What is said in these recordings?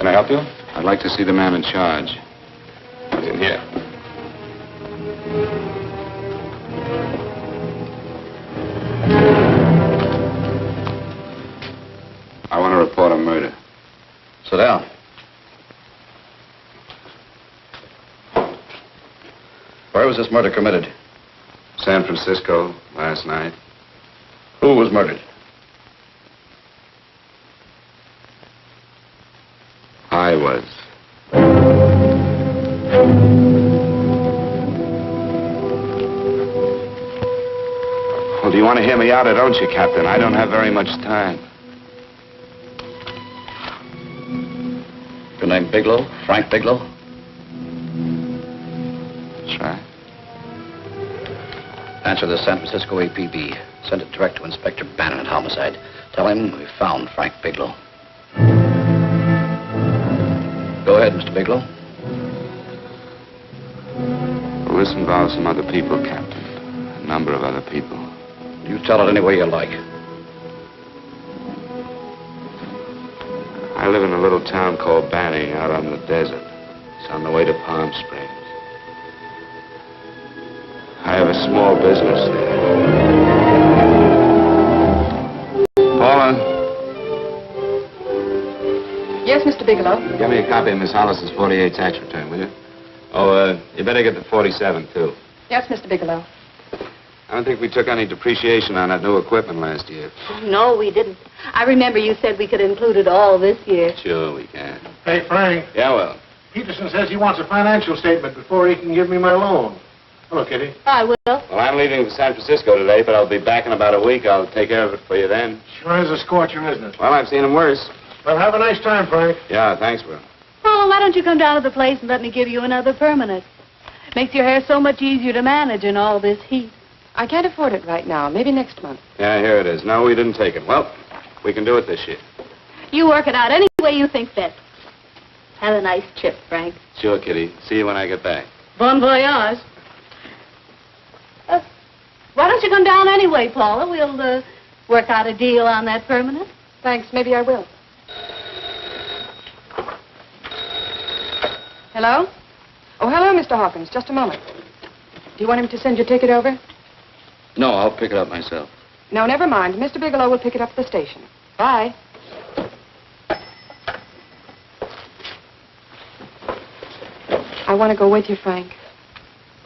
Can I help you? I'd like to see the man in charge. He's in here. I want to report a murder. Sit down. Where was this murder committed? San Francisco, last night. Who was murdered? I was. Well, do you want to hear me out or don't you, Captain? I don't have very much time. Your name Bigelow? Frank Bigelow? That's right. Answer the San Francisco APB. Send it direct to Inspector Bannon at Homicide. Tell him we found Frank Bigelow. Go ahead, Mr. Bigelow. Well, this involves some other people, Captain. A number of other people. You tell it any way you like. I live in a little town called Banning out on the desert. It's on the way to Palm Springs. I have a small business there. Paula? Yes, Mr. Bigelow? Give me a copy of Miss Hollis's 48 tax return, will you? Oh, you better get the 47, too. Yes, Mr. Bigelow. I don't think we took any depreciation on that new equipment last year. Oh, no, we didn't. I remember you said we could include it all this year. Sure, we can. Hey, Frank. Yeah, well. Peterson says he wants a financial statement before he can give me my loan. Hello, Kitty. I will. Well, I'm leaving for San Francisco today, but I'll be back in about a week. I'll take care of it for you then. Sure is a scorcher, isn't it? Well, I've seen him worse. Well, have a nice time, Frank. Yeah, thanks, Will. Oh, why don't you come down to the place and let me give you another permanent? Makes your hair so much easier to manage in all this heat. I can't afford it right now. Maybe next month. Yeah, here it is. No, we didn't take it. Well, we can do it this year. You work it out any way you think fit. Have a nice trip, Frank. Sure, Kitty. See you when I get back. Bon voyage. Why don't you come down anyway, Paula? We'll work out a deal on that permanent. Thanks. Maybe I will. Hello? Oh, hello, Mr. Hawkins. Just a moment. Do you want him to send your ticket over? No, I'll pick it up myself. No, never mind. Mr. Bigelow will pick it up at the station. Bye. I want to go with you, Frank.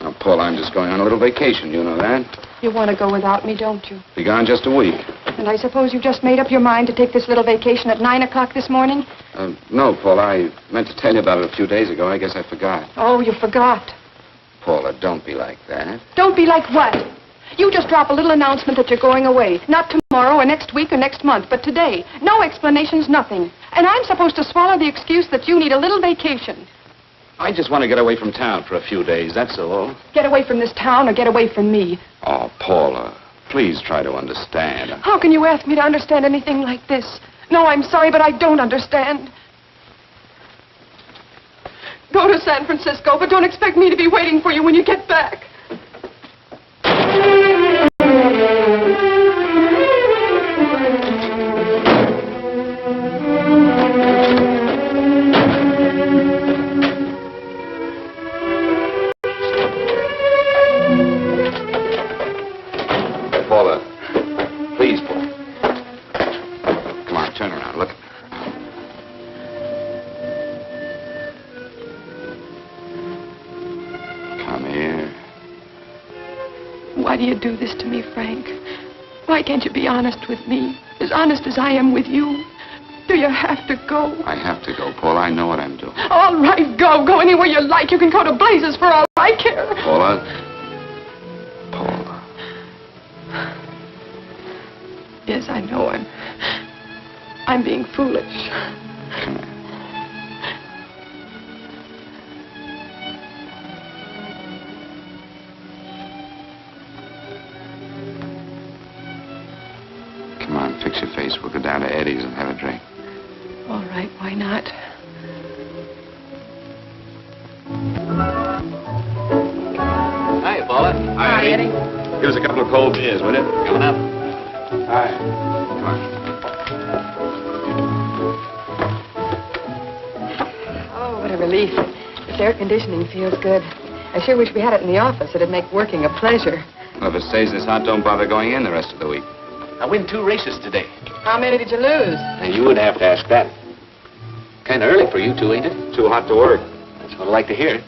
Now, Paul, I'm just going on a little vacation. You know that? You want to go without me, don't you? Be gone just a week. And I suppose you just made up your mind to take this little vacation at 9 o'clock this morning? No, Paul. I meant to tell you about it a few days ago. I guess I forgot. Oh, you forgot. Paula, don't be like that. Don't be like what? You just drop a little announcement that you're going away. Not tomorrow or next week or next month, but today. No explanations, nothing. And I'm supposed to swallow the excuse that you need a little vacation. I just want to get away from town for a few days, that's all. Get away from this town or get away from me. Oh, Paula, please try to understand. How can you ask me to understand anything like this? No, I'm sorry, but I don't understand. Go to San Francisco, but don't expect me to be waiting for you when you get back. Paula, please, Paula. Come on, turn around. Look. Come here. Why do you do this to me, Frank? Why can't you be honest with me? As honest as I am with you? Do you have to go? I have to go, Paula. I know what I'm doing. All right, go. Go anywhere you like. You can go to blazes for all I care. Paula. Paula. Yes, I know. I'm being foolish. Come here. Come on, fix your face. We'll go down to Eddie's and have a drink. All right, why not? Hi, Paula. Hi, Eddie. Give us a couple of cold beers, will you? Coming up. Hi. Come on. a relief. This air conditioning feels good. I sure wish we had it in the office. It'd make working a pleasure. Well, if it stays this hot, don't bother going in the rest of the week. I win 2 races today. How many did you lose? And you would have to ask that. Kind of early for you two, ain't it? Too hot to work. That's what I like to hear.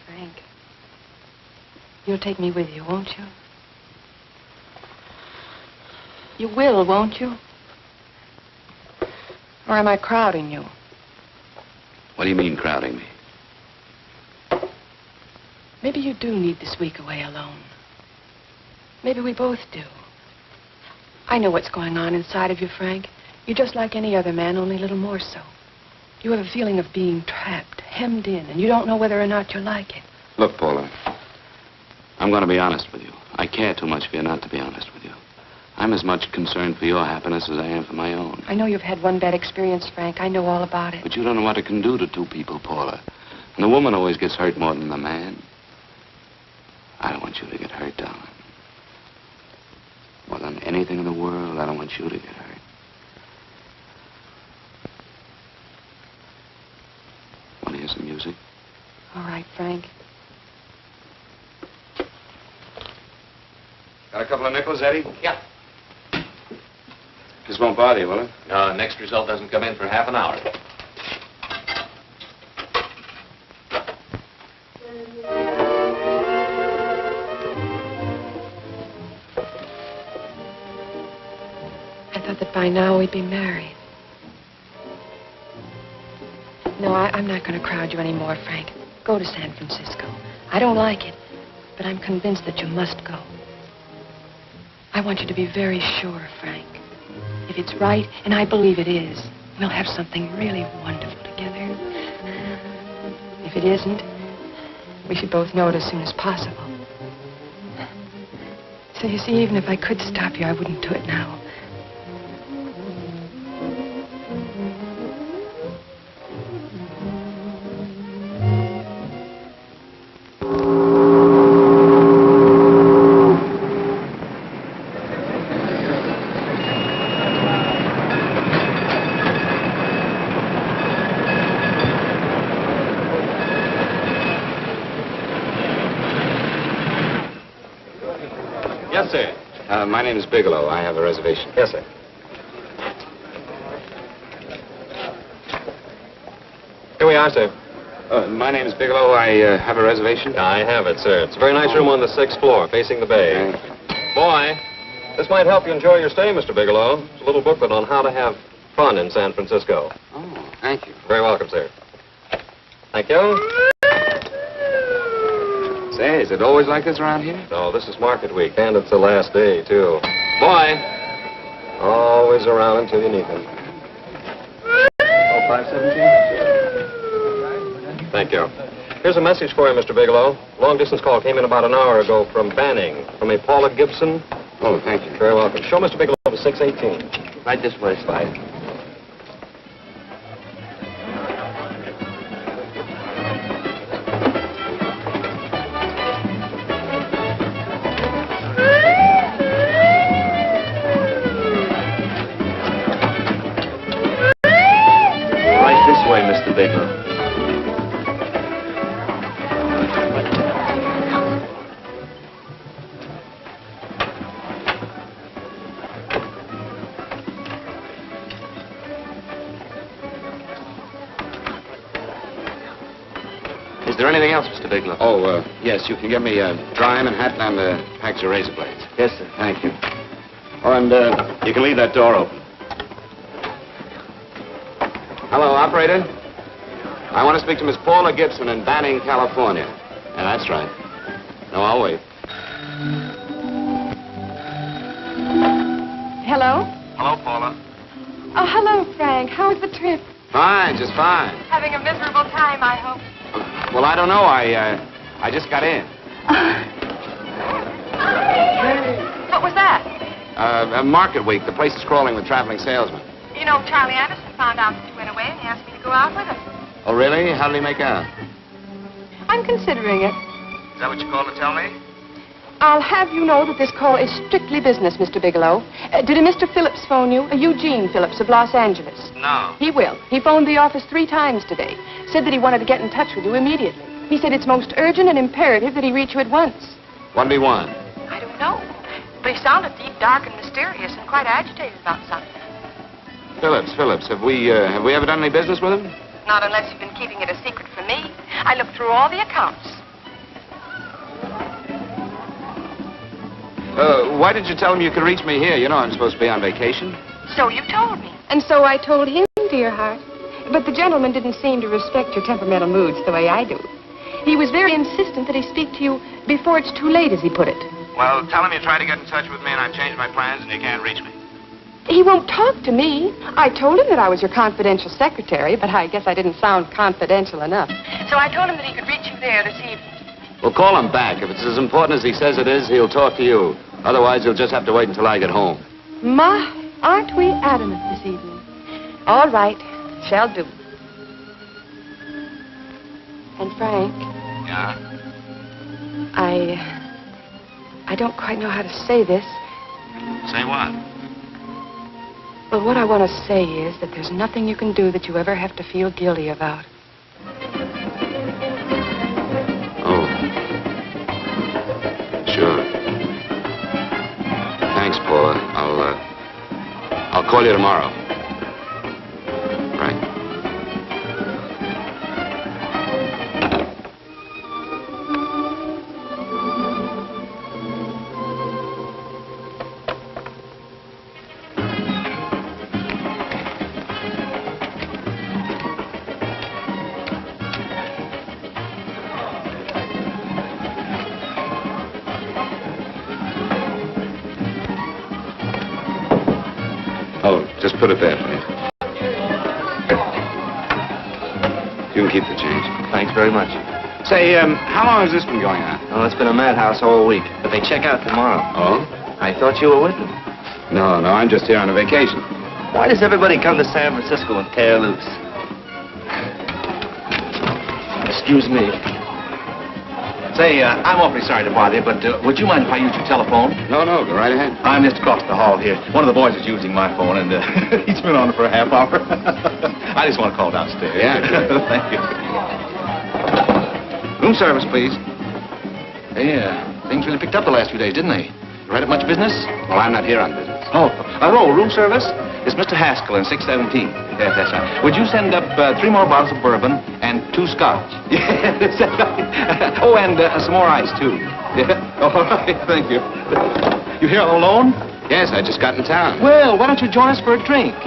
Frank, you'll take me with you, won't you? You will, won't you? Or am I crowding you? What do you mean, crowding me? Maybe you do need this week away alone. Maybe we both do. I know what's going on inside of you, Frank. You're just like any other man, only a little more so. You have a feeling of being trapped, hemmed in, and you don't know whether or not you like it. Look, Paula, I'm going to be honest with you. I care too much for you not to be honest with you. I'm as much concerned for your happiness as I am for my own. I know you've had one bad experience, Frank. I know all about it. But you don't know what it can do to 2 people, Paula. And the woman always gets hurt more than the man. I don't want you to get hurt, darling. More than anything in the world, I don't want you to get hurt. Want to hear some music? All right, Frank. Got a couple of nickels, Eddie? Yeah. This won't bother you, will it? No, next result doesn't come in for half an hour. I thought that by now we'd be married. No, I'm not going to crowd you anymore, Frank. Go to San Francisco. I don't like it, but I'm convinced that you must go. I want you to be very sure, Frank. If it's right, and I believe it is, we'll have something really wonderful together. If it isn't, we should both know it as soon as possible. So you see, even if I could stop you, I wouldn't do it now. Yes, sir. My name is Bigelow. I have a reservation. Yes, sir. Here we are, sir. My name is Bigelow. I have a reservation. I have it, sir. It's a very nice room on the 6th floor, facing the bay. Boy, this might help you enjoy your stay, Mr. Bigelow. It's a little booklet on how to have fun in San Francisco. Oh, thank you. Very welcome, sir. Thank you. Say, is it always like this around here? No, this is market week, and it's the last day, too. Boy, always around until you need them. Oh, 517? Thank you. Here's a message for you, Mr. Bigelow. Long-distance call came in about an hour ago from Banning, from a Paula Gibson. Oh, thank you. Very welcome. Show Mr. Bigelow to 618. Right this way, Slide. Right this way, Mr. Bigelow. Is there anything else, Mr. Bigelow? Oh, yes. You can get me a dry Manhattan and a package of razor blades. Yes, sir. Thank you. Oh, and you can leave that door open. Hello, operator. I want to speak to Miss Paula Gibson in Banning, California. Yeah, that's right. No, I'll wait. Hello? Hello, Paula. Oh, hello, Frank. How was the trip? Fine, just fine. Having a miserable time, I hope. Well, I don't know. I just got in. What was that? Market week. The place is crawling with traveling salesmen. You know, Charlie Anderson found out that you went away and he asked me to go out with him. Oh, really? How did he make out? I'm considering it. Is that what you called to tell me? I'll have you know that this call is strictly business, Mr. Bigelow. Did a Mr. Phillips phone you? Eugene Phillips of Los Angeles. No. He will. He phoned the office 3 times today. Said that he wanted to get in touch with you immediately. He said it's most urgent and imperative that he reach you at once. What did he want? I don't know. But he sounded deep, dark, and mysterious and quite agitated about something. Phillips, have we ever done any business with him? Not unless you've been keeping it a secret from me. I looked through all the accounts. Why did you tell him you could reach me here? You know I'm supposed to be on vacation. So you told me. And so I told him, dear heart. But the gentleman didn't seem to respect your temperamental moods the way I do. He was very insistent that he speak to you before it's too late, as he put it. Well, tell him you tried to get in touch with me and I've changed my plans and you can't reach me. He won't talk to me. I told him that I was your confidential secretary, but I guess I didn't sound confidential enough. So I told him that he could reach you there this evening. Well, call him back. If it's as important as he says it is, he'll talk to you. Otherwise, you'll just have to wait until I get home. My, aren't we adamant this evening? All right, shall do. And Frank, Yeah? I don't quite know how to say this. Say what? Well, what I want to say is that there's nothing you can do that you ever have to feel guilty about. Oh. Sure. Thanks, Paula. I'll call you tomorrow. Right. Oh, just put it there, please. You can keep the change. Thanks very much. Say, how long has this been going on? Well, it's been a madhouse all week, but they check out tomorrow. Oh? I thought you were with them. No, I'm just here on a vacation. Why does everybody come to San Francisco and tear loose? Excuse me. Say, I'm awfully sorry to bother you, but would you mind if I use your telephone? No, go right ahead. I'm just across the hall here. One of the boys is using my phone, and he's been on it for a half hour. I just want to call downstairs. Yeah. Thank you. Room service, please. Hey, things really picked up the last few days, didn't they? You right at much business? Well, I'm not here on business. Oh, hello, room service? It's Mr. Haskell in 617. Yes, that's right. Would you send up 3 more bottles of bourbon and 2 scotch? Yes, that's right. Oh, and some more ice, too. Yeah. All right, thank you. You here alone? Yes, I just got in town. Well, why don't you join us for a drink?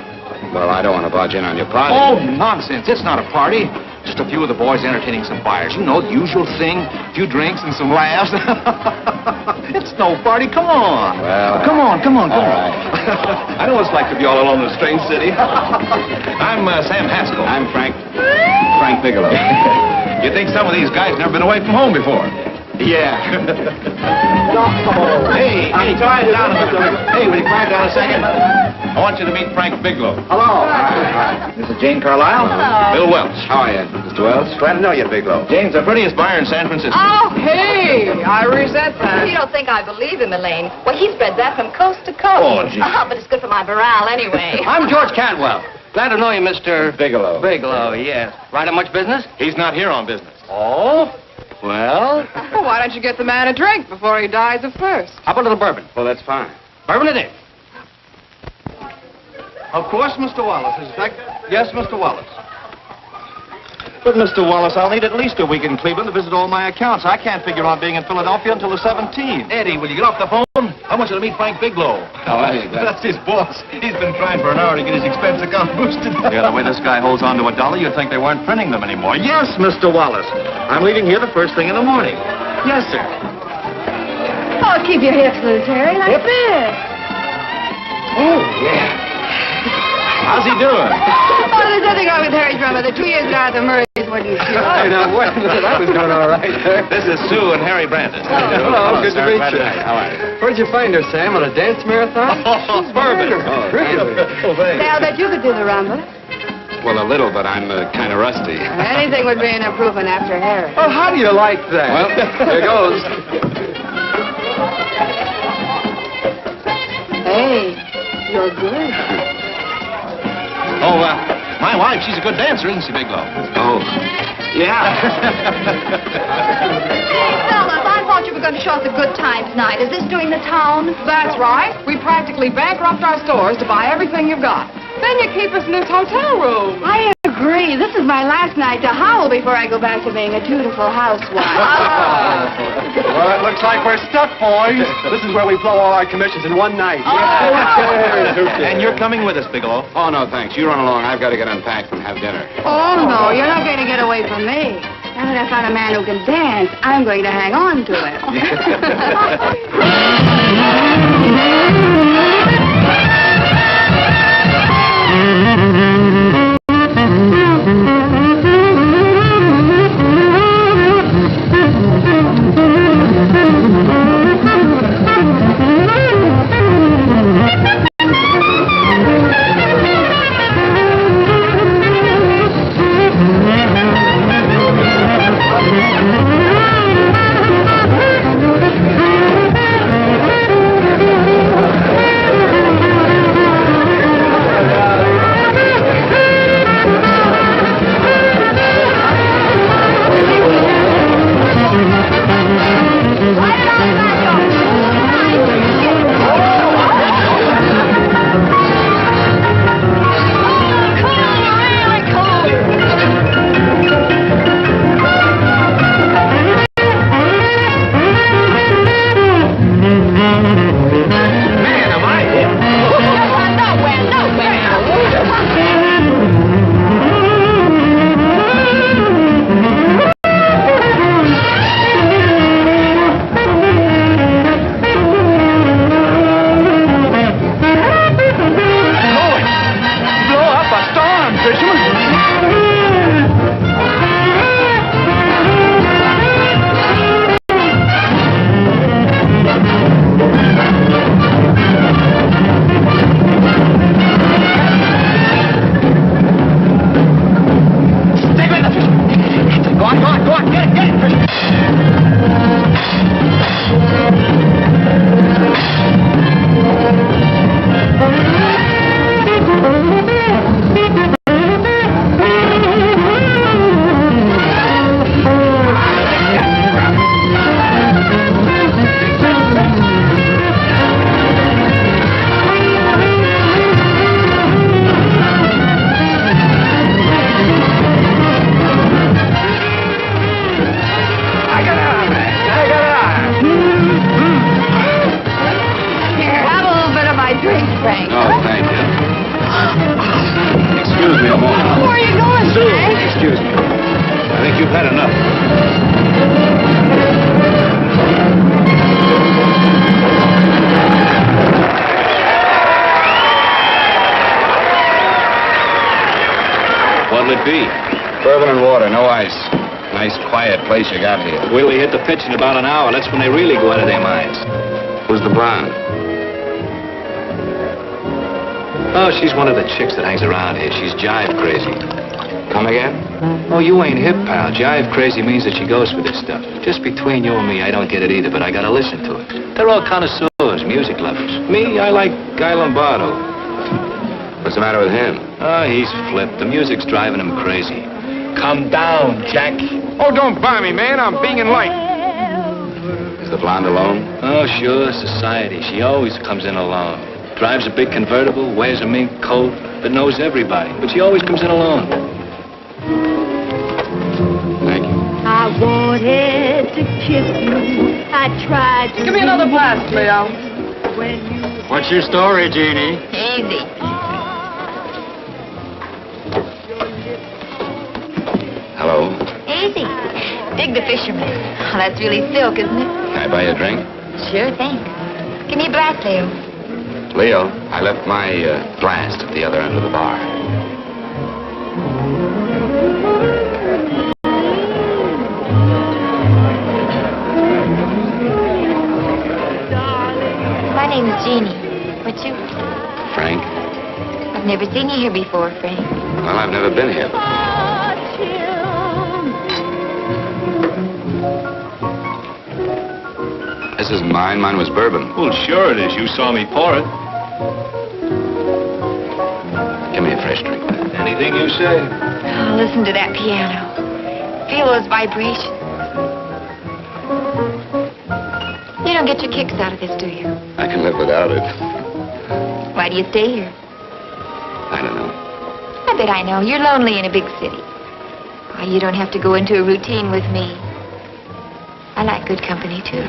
Well, I don't want to barge in on your party. Oh, nonsense. It's not a party. Just a few of the boys entertaining some buyers. You know, the usual thing. A few drinks and some laughs. It's no party. Come on. Well, Come on. all right. I know what it's like to be all alone in a strange city. I'm Sam Haskell. I'm Frank Bigelow. You think some of these guys never been away from home before? Yeah. Hey, quiet down a minute. Hey, will you quiet down a second? I want you to meet Frank Bigelow. Hello. This is Jane Carlisle. Bill Welch. How are you, Mr. Wells? Glad to know you, Bigelow. Jane's the prettiest buyer in San Francisco. Oh, hey, I resent that. You don't think I believe him, Elaine? Well, he spreads that from coast to coast. Oh, gee. But it's good for my morale anyway. I'm George Cantwell. Glad to know you, Mr. Bigelow. Bigelow, yes. Right on much business? He's not here on business. Oh? Well, Well, why don't you get the man a drink before he dies of thirst? how about a little bourbon? Well, that's fine. Bourbon it is. Of course, Mr. Wallace. Is that... Yes, Mr. Wallace. But, Mr. Wallace, I'll need at least a week in Cleveland to visit all my accounts. I can't figure on being in Philadelphia until the 17th. Eddie, will you get off the phone? I want you to meet Frank Bigelow. How are you, That's his boss. He's been trying for an hour to get his expense account boosted. Yeah, the way this guy holds on to $1, you'd think they weren't printing them anymore. Yes, Mr. Wallace. I'm leaving here the first thing in the morning. Yes, sir. Oh, keep your hips loose, Harry, like this. Oh, yeah. How's he doing? Oh, there's nothing wrong with Harry's brother. The 2 years at Arthur Murray's wouldn't you? Hey, now, wait a minute. I was doing all right there. This is Sue and Harry Brandon. Hello, good to sir. meet Glad you. How are you? Where'd you find her, Sam? On a dance marathon? Bourbon. Really? Say, I'll bet you could do the rumba. Well, a little, but I'm kind of rusty. Anything would be an improvement after Harry. Oh, how do you like that? Well, there goes. Hey, you're good. Oh, my wife, she's a good dancer, isn't she, Bigelow? oh, yeah. Fellas, I thought you were going to show us a good time tonight. Is this doing the town? That's right. We practically bankrupt our stores to buy everything you've got. Then you keep us in this hotel room. I agree. This is my last night to howl before I go back to being a dutiful housewife. Well, it looks like we're stuck, boys. This is where we blow all our commissions in one night. And you're coming with us, Bigelow. Oh, no, thanks. You run along. I've got to get unpacked and have dinner. Oh, no, you're not going to get away from me. Now that I found a man who can dance, I'm going to hang on to him. What'll it be? Bourbon and water, no ice. Nice, quiet place you got here. Wait till they hit the pitch in about an hour. That's when they really go out of their minds. Who's the blonde? Oh, she's one of the chicks that hangs around here. She's jive crazy. Come again? Oh, you ain't hip, pal. Jive crazy means that she goes for this stuff. Just between you and me, I don't get it either, but I gotta listen to it. They're all connoisseurs, music lovers. Me, I like Guy Lombardo. What's the matter with him? Oh, he's flipped. The music's driving him crazy. Come down, Jack. Oh, don't buy me, man. I'm being in late. Is the blonde alone? Oh, sure, society. She always comes in alone. Drives a big convertible, wears a mink coat, but knows everybody. But she always comes in alone. Thank you. I wanted to kiss you. I tried to. Give me another blast, Leo. What's your story, Jeannie? Easy. Hello. Easy. Dig the fisherman. Oh, that's really silk, isn't it? Can I buy you a drink? Sure thing. Give me a glass, Leo. Leo, I left my glass at the other end of the bar. name's Jeannie. What's yours? Frank? I've never seen you here before, Frank. Well, I've never been here. This is mine. Mine was bourbon. Well, sure it is. You saw me pour it. Give me a fresh drink. Anything you say. Oh, listen to that piano. Feel those vibrations. You don't get your kicks out of this, do you? I can live without it. Why do you stay here? I don't know. I bet I know. You're lonely in a big city. Oh, you don't have to go into a routine with me. I like good company, too.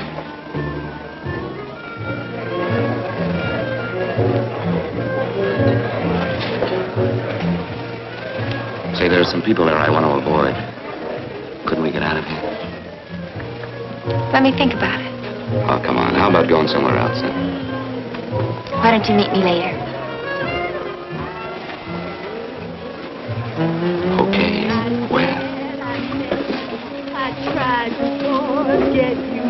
Say, there are some people there I want to avoid. Couldn't we get out of here? Let me think about it. Oh, come on. How about going somewhere else, huh? Why don't you meet me later? Okay. Where? I tried to forget you,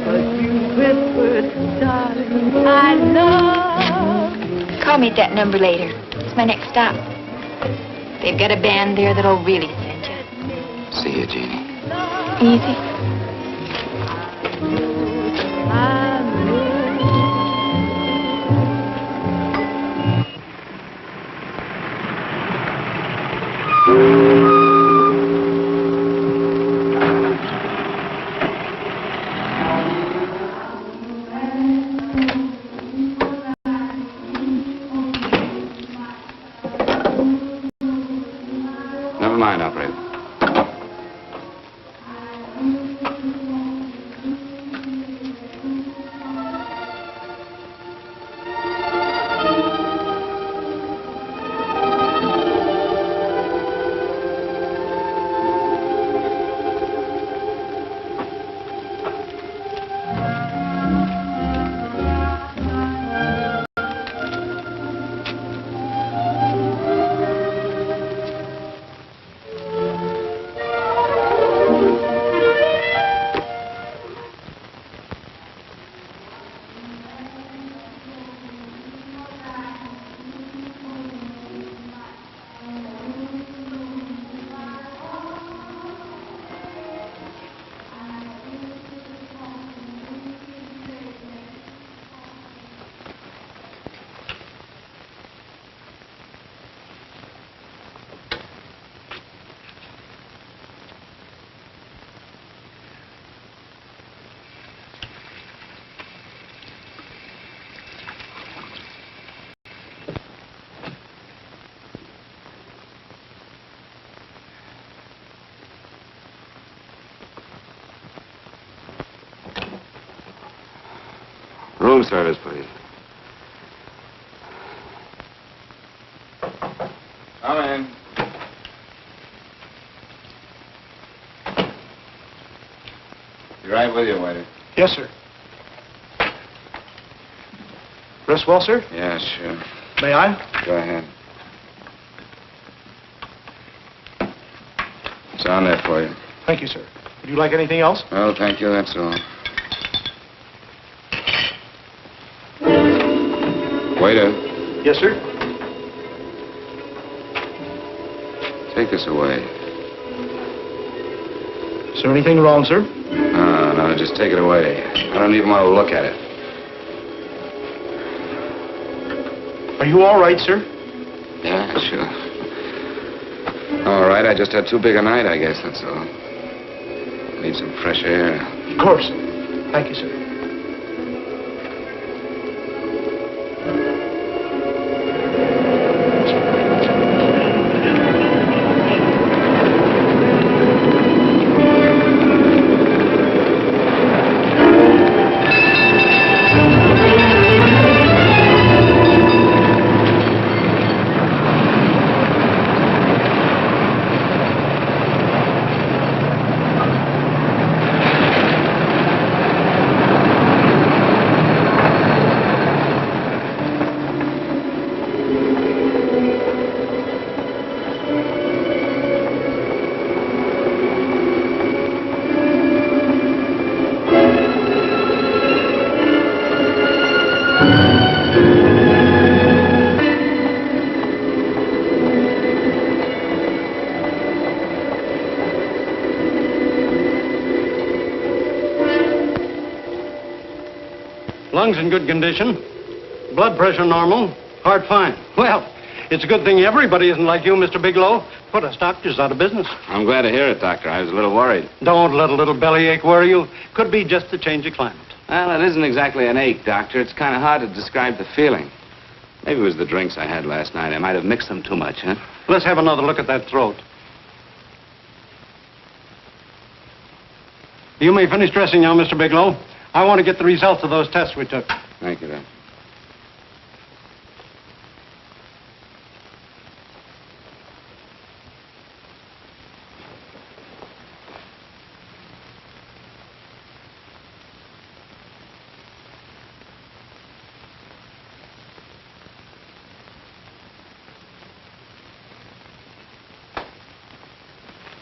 but you whispered, darling, I love. Call me at that number later. It's my next stop. They've got a band there that'll really send you. See you, Jeannie. Easy. Never mind, operator. Room service, please. Come in. Be right with you, waiter. Yes, sir. Rest well, sir? Yeah, sure. May I? Go ahead. It's on there for you. Thank you, sir. Would you like anything else? Well, thank you, that's all. Waiter, Yes, sir. take this away. Is there anything wrong, sir? No, just take it away. I don't even want to look at it. Are you all right, sir? Yeah, sure. All right, I just had too big a night, I guess, that's all. Need some fresh air. Of course. Thank you, sir. Lungs in good condition. Blood pressure normal. Heart fine. Well, it's a good thing everybody isn't like you, Mr. Bigelow. Put us doctors out of business. I'm glad to hear it, Doctor. I was a little worried. Don't let a little bellyache worry you. Could be just the change of climate. Well, it isn't exactly an ache, Doctor. It's kind of hard to describe the feeling. Maybe it was the drinks I had last night. I might have mixed them too much, huh? Let's have another look at that throat. You may finish dressing now, Mr. Bigelow. I want to get the results of those tests we took. Thank you, Doctor.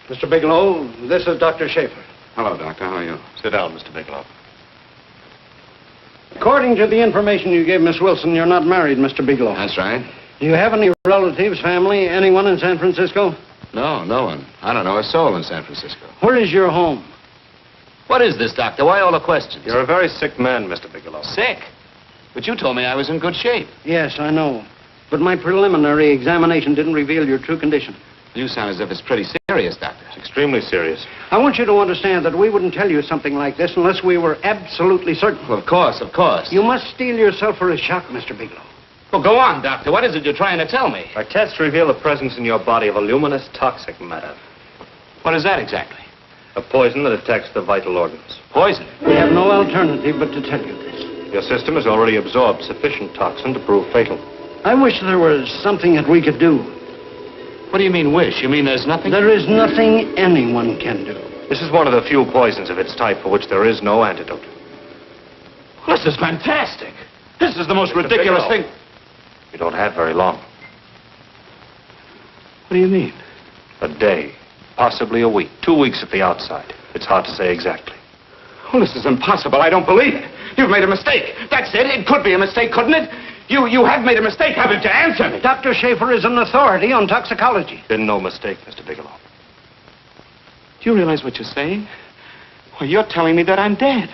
Mr. Bigelow, this is Dr. Schaefer. Hello, Doctor. How are you? Sit down, Mr. Bigelow. According to the information you gave Miss Wilson, you're not married, Mr. Bigelow. That's right. Do you have any relatives, family, anyone in San Francisco? No, no one. I don't know a soul in San Francisco. Where is your home? What is this, Doctor? Why all the questions? You're a very sick man, Mr. Bigelow. Sick? But you told me I was in good shape. Yes, I know. But my preliminary examination didn't reveal your true condition. You sound as if it's pretty serious, Doctor. It's extremely serious. I want you to understand that we wouldn't tell you something like this unless we were absolutely certain. Well, of course, of course. You must steel yourself for a shock, Mr. Bigelow. Well, go on, Doctor. What is it you're trying to tell me? Our tests reveal the presence in your body of a luminous toxic matter. What is that exactly? A poison that attacks the vital organs. Poison? We have no alternative but to tell you this. Your system has already absorbed sufficient toxin to prove fatal. I wish there was something that we could do. What do you mean, wish? You mean there's nothing? There is nothing anyone can do. This is one of the few poisons of its type for which there is no antidote. Well, this is fantastic. This is the most ridiculous thing. You don't have very long. What do you mean? A day, possibly a week, 2 weeks at the outside. It's hard to say exactly. Well, this is impossible. I don't believe it. You've made a mistake. That's it. It could be a mistake, couldn't it? You have made a mistake, haven't you? Answer me. Dr. Schaefer is an authority on toxicology. Been no mistake, Mr. Bigelow. Do you realize what you're saying? Well, you're telling me that I'm dead.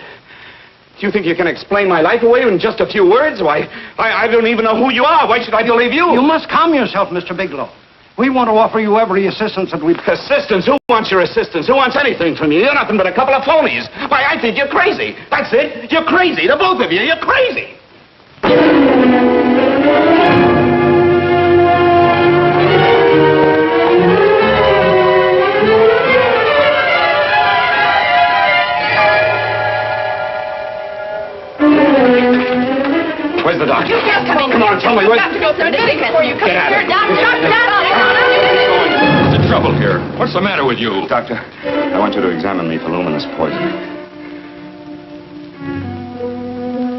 Do you think you can explain my life away in just a few words? Why, I don't even know who you are. Why should I believe you? You must calm yourself, Mr. Bigelow. We want to offer you every assistance that we... Assistance? Who wants your assistance? Who wants anything from you? You're nothing but a couple of phonies. Why, I think you're crazy. That's it. You're crazy. The both of you. You're crazy. Where's the doctor? You can't come in. Come on, tell me. You have to go through the thing before you come Get out of here. here. Doctor, What's the trouble here? What's the matter with you? Doctor, I want you to examine me for luminous poison.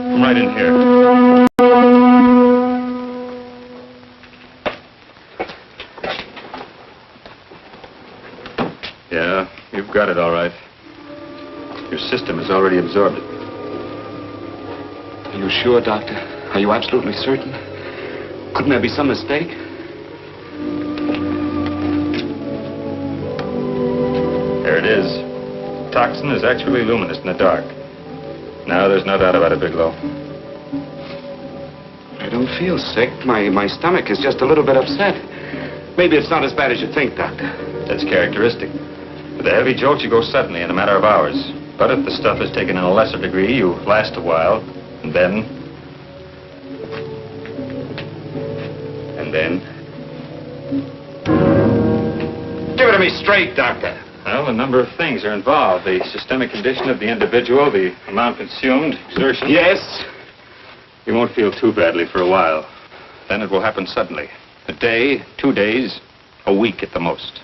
Come right in here. Yeah, you've got it all right. Your system has already absorbed it. Are you sure, Doctor? Are you absolutely certain? Couldn't there be some mistake? There it is. Toxin is actually luminous in the dark. Now there's no doubt about it, Bigelow. I don't feel sick. My stomach is just a little bit upset. Maybe it's not as bad as you think, Doctor. That's characteristic. With a heavy jolt, you go suddenly in a matter of hours. But if the stuff is taken in a lesser degree, you last a while, and then... Give it to me straight, Doctor. Well, a number of things are involved. The systemic condition of the individual, the amount consumed, exertion. Yes? You won't feel too badly for a while. Then it will happen suddenly. A day, 2 days, a week at the most.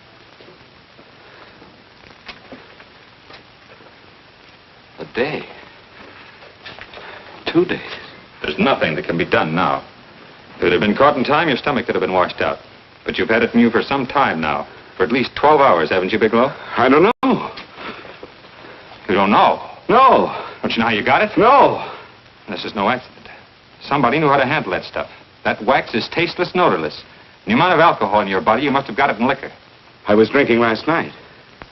A day. 2 days. There's nothing that can be done now. If it had been caught in time, your stomach could have been washed out. But you've had it in you for some time now. For at least 12 hours, haven't you, Bigelow? I don't know. You don't know? No. Don't you know how you got it? No. This is no accident. Somebody knew how to handle that stuff. That wax is tasteless, odorless. The amount of alcohol in your body, you must have got it in liquor. I was drinking last night.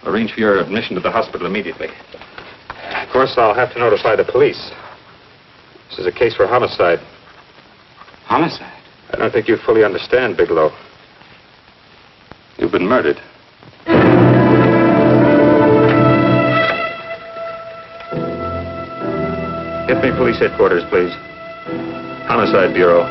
Arrange for your admission to the hospital immediately. Of course, I'll have to notify the police. This is a case for homicide. Homicide? I don't think you fully understand, Bigelow. You've been murdered. Get me police headquarters, please. Homicide Bureau.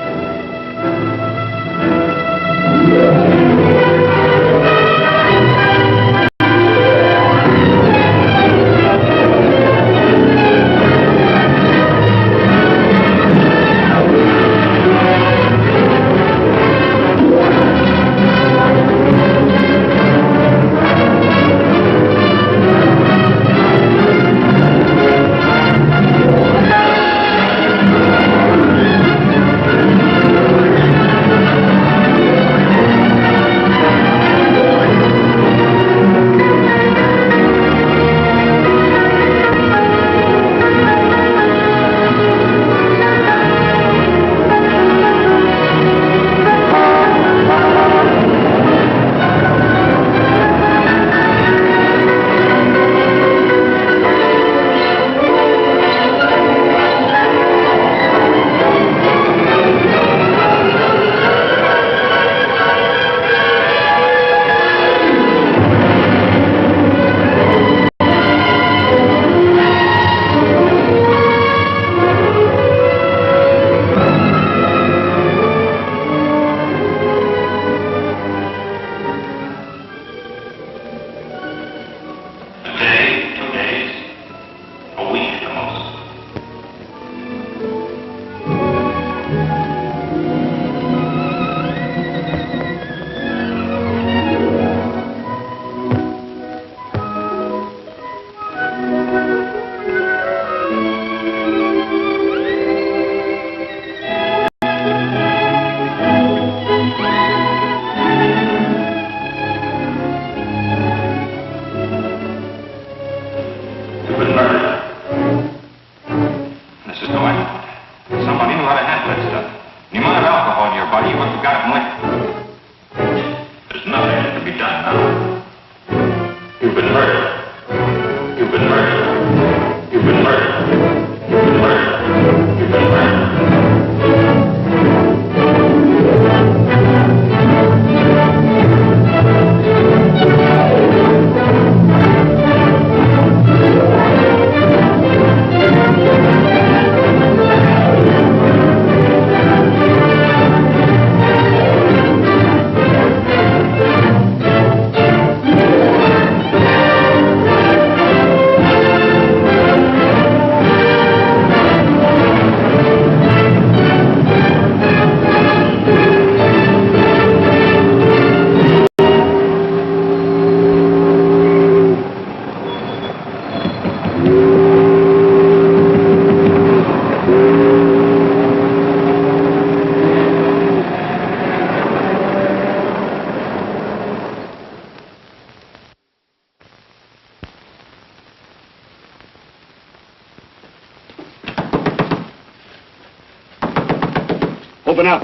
Open up.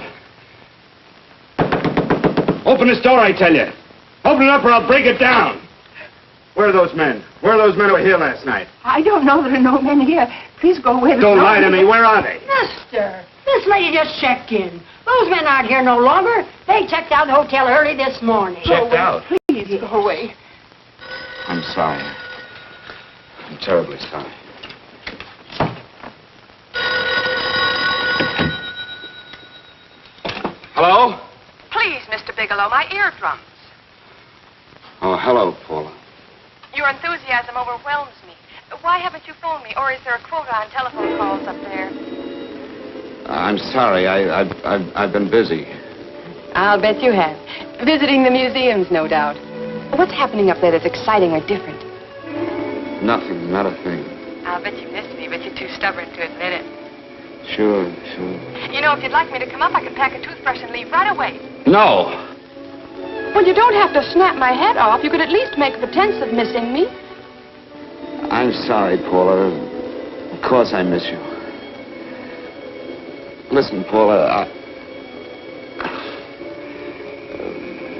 Open this door, I tell you. Open it up or I'll break it down. Where are those men? Where are those men who were here last night? I don't know. There are no men here. Please go away. Don't lie to me. Where are they? Mister, this lady just checked in. Those men aren't here no longer. They checked out the hotel early this morning. Checked out? Please go away. I'm sorry. I'm terribly sorry. Hello? Please, Mr. Bigelow, my eardrums. Oh, hello, Paula. Your enthusiasm overwhelms me. Why haven't you phoned me, or is there a quota on telephone calls up there? I'm sorry. I've been busy. I'll bet you have. Visiting the museums, no doubt. What's happening up there that's exciting or different? Nothing, not a thing. I'll bet you missed me, but you're too stubborn to admit it. Sure. You know, if you'd like me to come up, I can pack a toothbrush and leave right away. No. Well, you don't have to snap my head off. You could at least make a pretense of missing me. I'm sorry, Paula. Of course I miss you. Listen, Paula,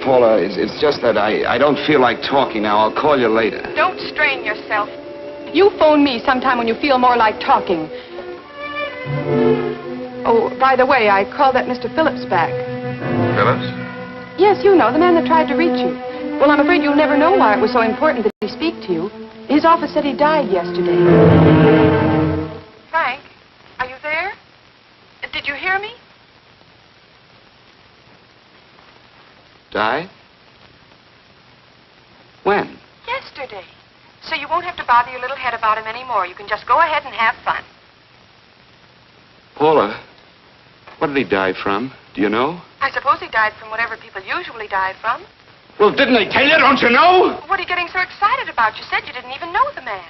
Paula, it's just that I don't feel like talking now. I'll call you later. Don't strain yourself. You phone me sometime when you feel more like talking. Oh, by the way, I called that Mr. Phillips back. Phillips? Yes, you know, the man that tried to reach you. Well, I'm afraid you'll never know why it was so important that he speak to you. His office said he died yesterday. Frank, are you there? Did you hear me? Died? When? Yesterday. So you won't have to bother your little head about him anymore. You can just go ahead and have fun. Paula, what did he die from? Do you know? I suppose he died from whatever people usually died from. Well, didn't they tell you? Don't you know? What are you getting so excited about? You said you didn't even know the man.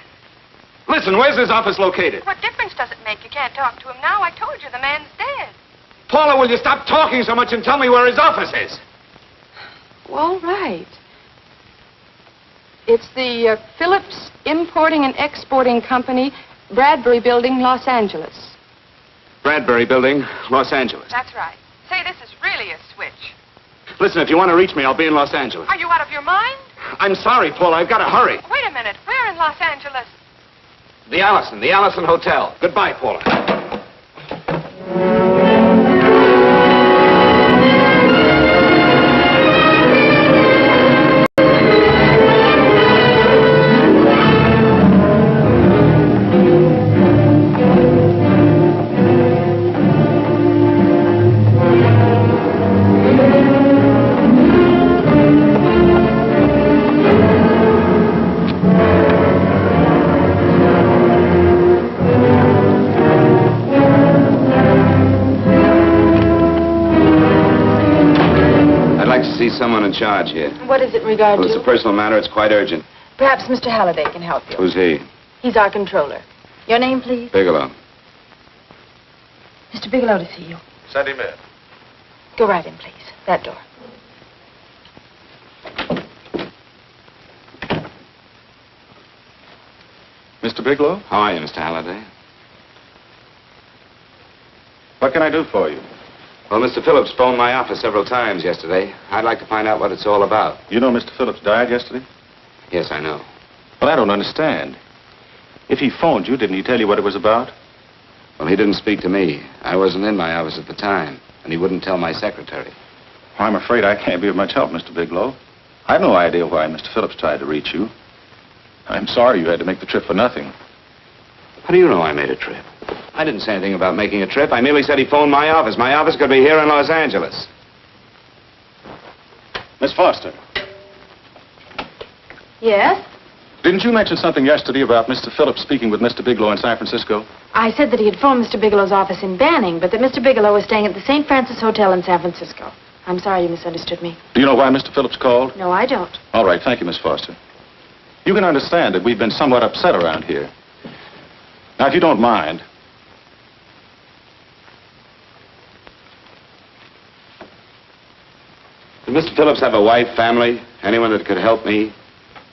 Listen, where's his office located? What difference does it make? You can't talk to him now. I told you the man's dead. Paula, will you stop talking so much and tell me where his office is? All right. It's the Phillips Importing and Exporting Company, Bradbury Building, Los Angeles. Bradbury Building, Los Angeles. That's right. Say, this is really a switch. Listen, if you want to reach me, I'll be in Los Angeles. Are you out of your mind? I'm sorry, Paula. I've got to hurry. Wait a minute. Where in Los Angeles? The Allison Hotel. Goodbye, Paula. Someone in charge here. What is it regard Well, to? it's a personal matter. It's quite urgent. Perhaps Mr. Halliday can help you. Who's he? He's our controller. Your name, please? Bigelow. Mr. Bigelow to see you. Send him in. Go right in, please. That door. Mr. Bigelow? How are you, Mr. Halliday? What can I do for you? Well, Mr. Phillips phoned my office several times yesterday. I'd like to find out what it's all about. You know Mr. Phillips died yesterday? Yes, I know. Well, I don't understand. If he phoned you, didn't he tell you what it was about? Well, he didn't speak to me. I wasn't in my office at the time, and he wouldn't tell my secretary. Well, I'm afraid I can't be of much help, Mr. Bigelow. I've no idea why Mr. Phillips tried to reach you. I'm sorry you had to make the trip for nothing. How do you know I made a trip? I didn't say anything about making a trip. I merely said he phoned my office. My office could be here in Los Angeles. Miss Foster, Yes? didn't you mention something yesterday about Mr. Phillips speaking with Mr. Bigelow in San Francisco? I said that he had phoned Mr. Bigelow's office in Banning, but that Mr. Bigelow was staying at the St. Francis Hotel in San Francisco. I'm sorry you misunderstood me. Do you know why Mr. Phillips called? No, I don't. All right, thank you, Miss Foster. You can understand that we've been somewhat upset around here. Now, if you don't mind, Did Mr. Phillips have a wife, family, anyone that could help me?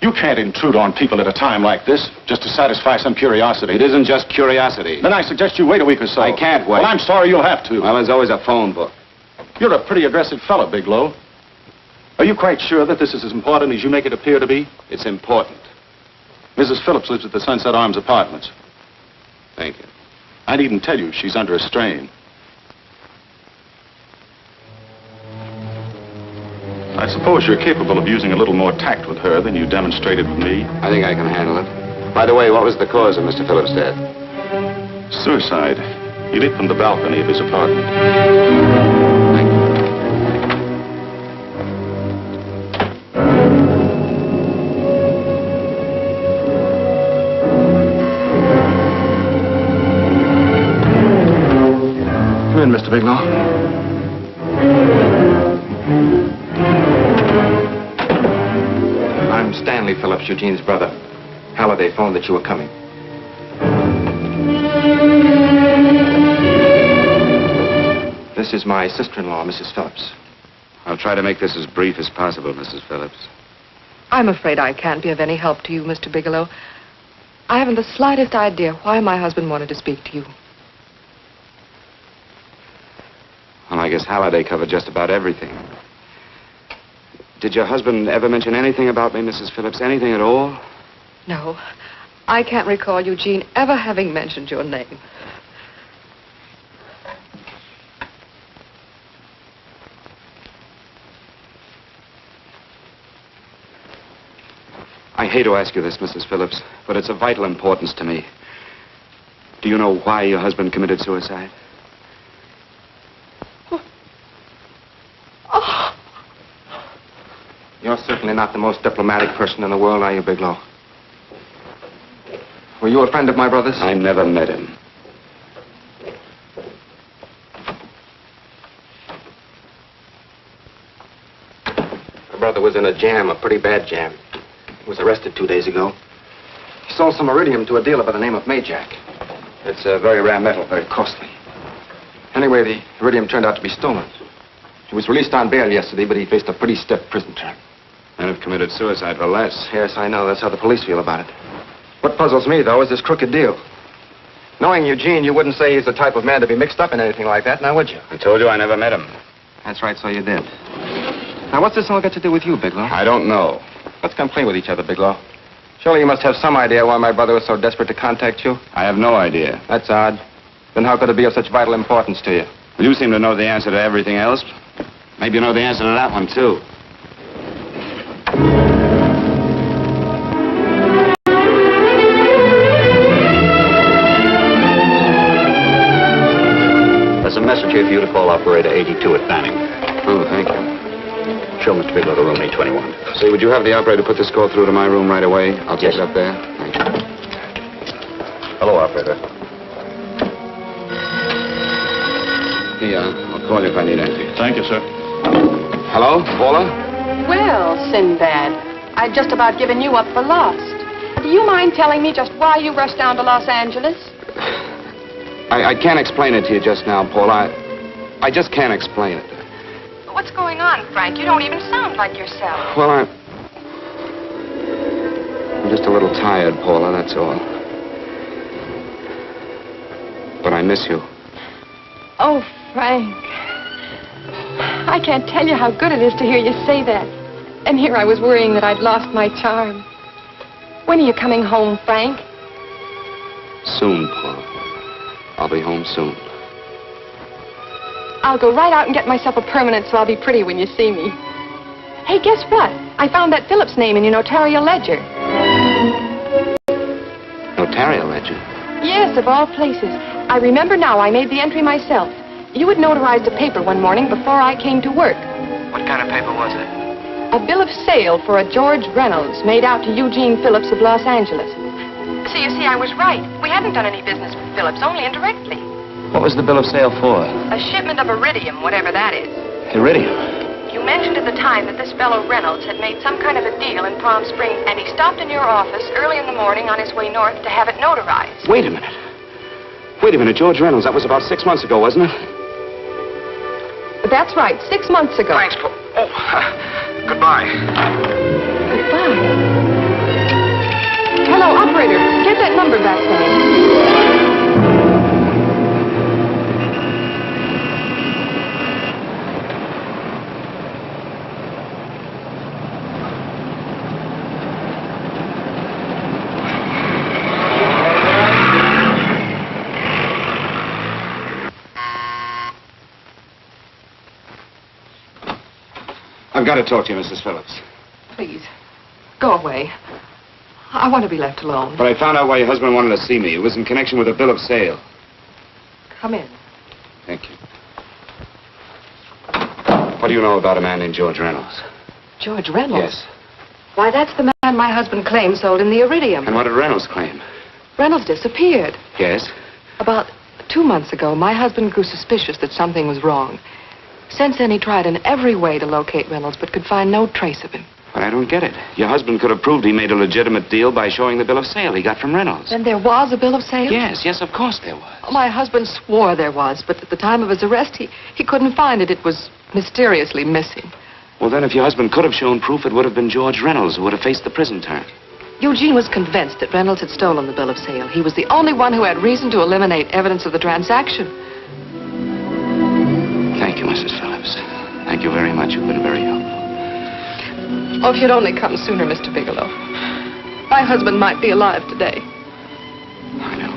you can't intrude on people at a time like this just to satisfy some curiosity. It isn't just curiosity. Then I suggest you wait a week or so. I can't wait. Well, I'm sorry you'll have to. Well, there's always a phone book. You're a pretty aggressive fellow, Bigelow. Are you quite sure that this is as important as you make it appear to be? It's important. Mrs. Phillips lives at the Sunset Arms Apartments. Thank you. I needn't tell you she's under a strain. I suppose you're capable of using a little more tact with her than you demonstrated with me. I think I can handle it. By the way, what was the cause of Mr. Phillips' death? Suicide. He leaped from the balcony of his apartment. Come in, Mr. Bigelow. I'm Stanley Phillips, Eugene's brother. Halliday phoned that you were coming. This is my sister-in-law, Mrs. Phillips. I'll try to make this as brief as possible, Mrs. Phillips. I'm afraid I can't be of any help to you, Mr. Bigelow. I haven't the slightest idea why my husband wanted to speak to you. I guess Halliday covered just about everything. Did your husband ever mention anything about me, Mrs. Phillips? Anything at all? No. I can't recall Eugene ever having mentioned your name. I hate to ask you this, Mrs. Phillips, but it's of vital importance to me. Do you know why your husband committed suicide? You're certainly not the most diplomatic person in the world, are you, Bigelow? Were you a friend of my brother's? I never met him. My brother was in a jam, a pretty bad jam. He was arrested 2 days ago. He sold some iridium to a dealer by the name of Majak. It's a very rare metal, very costly. Anyway, the iridium turned out to be stolen. He was released on bail yesterday, but he faced a pretty stiff prison term. And have committed suicide for less. Yes, I know. That's how the police feel about it. What puzzles me, though, is this crooked deal. Knowing Eugene, you wouldn't say he's the type of man to be mixed up in anything like that, now would you? I told you I never met him. That's right, so you did. Now, what's this all got to do with you, Bigelow? I don't know. Let's come play with each other, Bigelow. Surely you must have some idea why my brother was so desperate to contact you. I have no idea. That's odd. Then how could it be of such vital importance to you? Well, you seem to know the answer to everything else. Maybe you know the answer to that one, too. There's a message here for you to call operator 82 at Banning. Oh, thank you. Show Mr. Bigelow to room 821. Say, would you have the operator put this call through to my room right away? I'll take Yes. it up there. Thank you. Hello, operator. Yeah, I'll call you if I need anything. Thank you, sir. Hello, Paula? Well, Sinbad, I'd just about given you up for lost. Do you mind telling me just why you rushed down to Los Angeles? I can't explain it to you just now, Paula. I just can't explain it. What's going on, Frank? You don't even sound like yourself. Well, I'm just a little tired, Paula, that's all. But I miss you. Oh, Frank. I can't tell you how good it is to hear you say that. And here I was worrying that I'd lost my charm. When are you coming home, Frank? Soon, Paula. I'll be home soon. I'll go right out and get myself a permanent so I'll be pretty when you see me. Hey, guess what? I found that Phillips name in your notarial ledger. Notarial ledger? Yes, of all places. I remember now I made the entry myself. You had notarized a paper one morning before I came to work. What kind of paper was it? A bill of sale for a George Reynolds made out to Eugene Phillips of Los Angeles. So you see, I was right. We hadn't done any business with Phillips, only indirectly. What was the bill of sale for? A shipment of iridium, whatever that is. Iridium. You mentioned at the time that this fellow Reynolds had made some kind of a deal in Palm Springs, and he stopped in your office early in the morning on his way north to have it notarized. Wait a minute. Wait a minute, George Reynolds. That was about 6 months ago, wasn't it? That's right, 6 months ago. Thanks, Paul. Oh, goodbye. Goodbye. Hello, operator. Get that number back for me. I've got to talk to you, Mrs. Phillips. Please, go away. I want to be left alone. But I found out why your husband wanted to see me. It was in connection with a bill of sale. Come in. Thank you. What do you know about a man named George Reynolds? George Reynolds? Yes. Why, that's the man my husband claimed sold him the iridium. And what did Reynolds claim? Reynolds disappeared. Yes? About 2 months ago, my husband grew suspicious that something was wrong. Since then, he tried in every way to locate Reynolds, but could find no trace of him. But I don't get it. Your husband could have proved he made a legitimate deal by showing the bill of sale he got from Reynolds. Then there was a bill of sale? Yes, of course there was. My husband swore there was, but at the time of his arrest, he couldn't find it. It was mysteriously missing. Well, then, if your husband could have shown proof, it would have been George Reynolds who would have faced the prison term. Eugene was convinced that Reynolds had stolen the bill of sale. He was the only one who had reason to eliminate evidence of the transaction. Thank you, Mrs. Oh, if you'd only come sooner, Mr. Bigelow. My husband might be alive today. I know.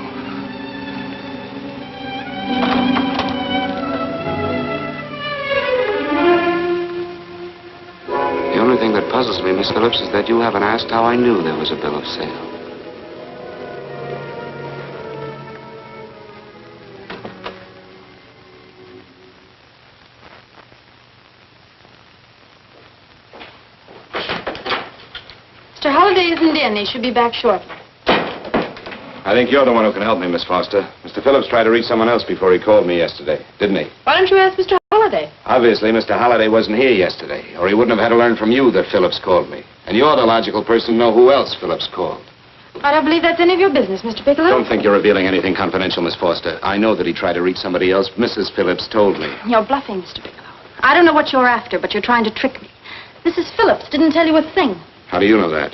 The only thing that puzzles me, Miss Phillips, is that you haven't asked how I knew there was a bill of sale. Mr. Holliday isn't in. He should be back shortly. I think you're the one who can help me, Miss Foster. Mr. Phillips tried to reach someone else before he called me yesterday, didn't he? Why don't you ask Mr. Holliday? Obviously, Mr. Holliday wasn't here yesterday, or he wouldn't have had to learn from you that Phillips called me. And you're the logical person to know who else Phillips called. I don't believe that's any of your business, Mr. Bigelow. Don't think you're revealing anything confidential, Miss Foster. I know that he tried to reach somebody else. Mrs. Phillips told me. You're bluffing, Mr. Bigelow. I don't know what you're after, but you're trying to trick me. Mrs. Phillips didn't tell you a thing. How do you know that?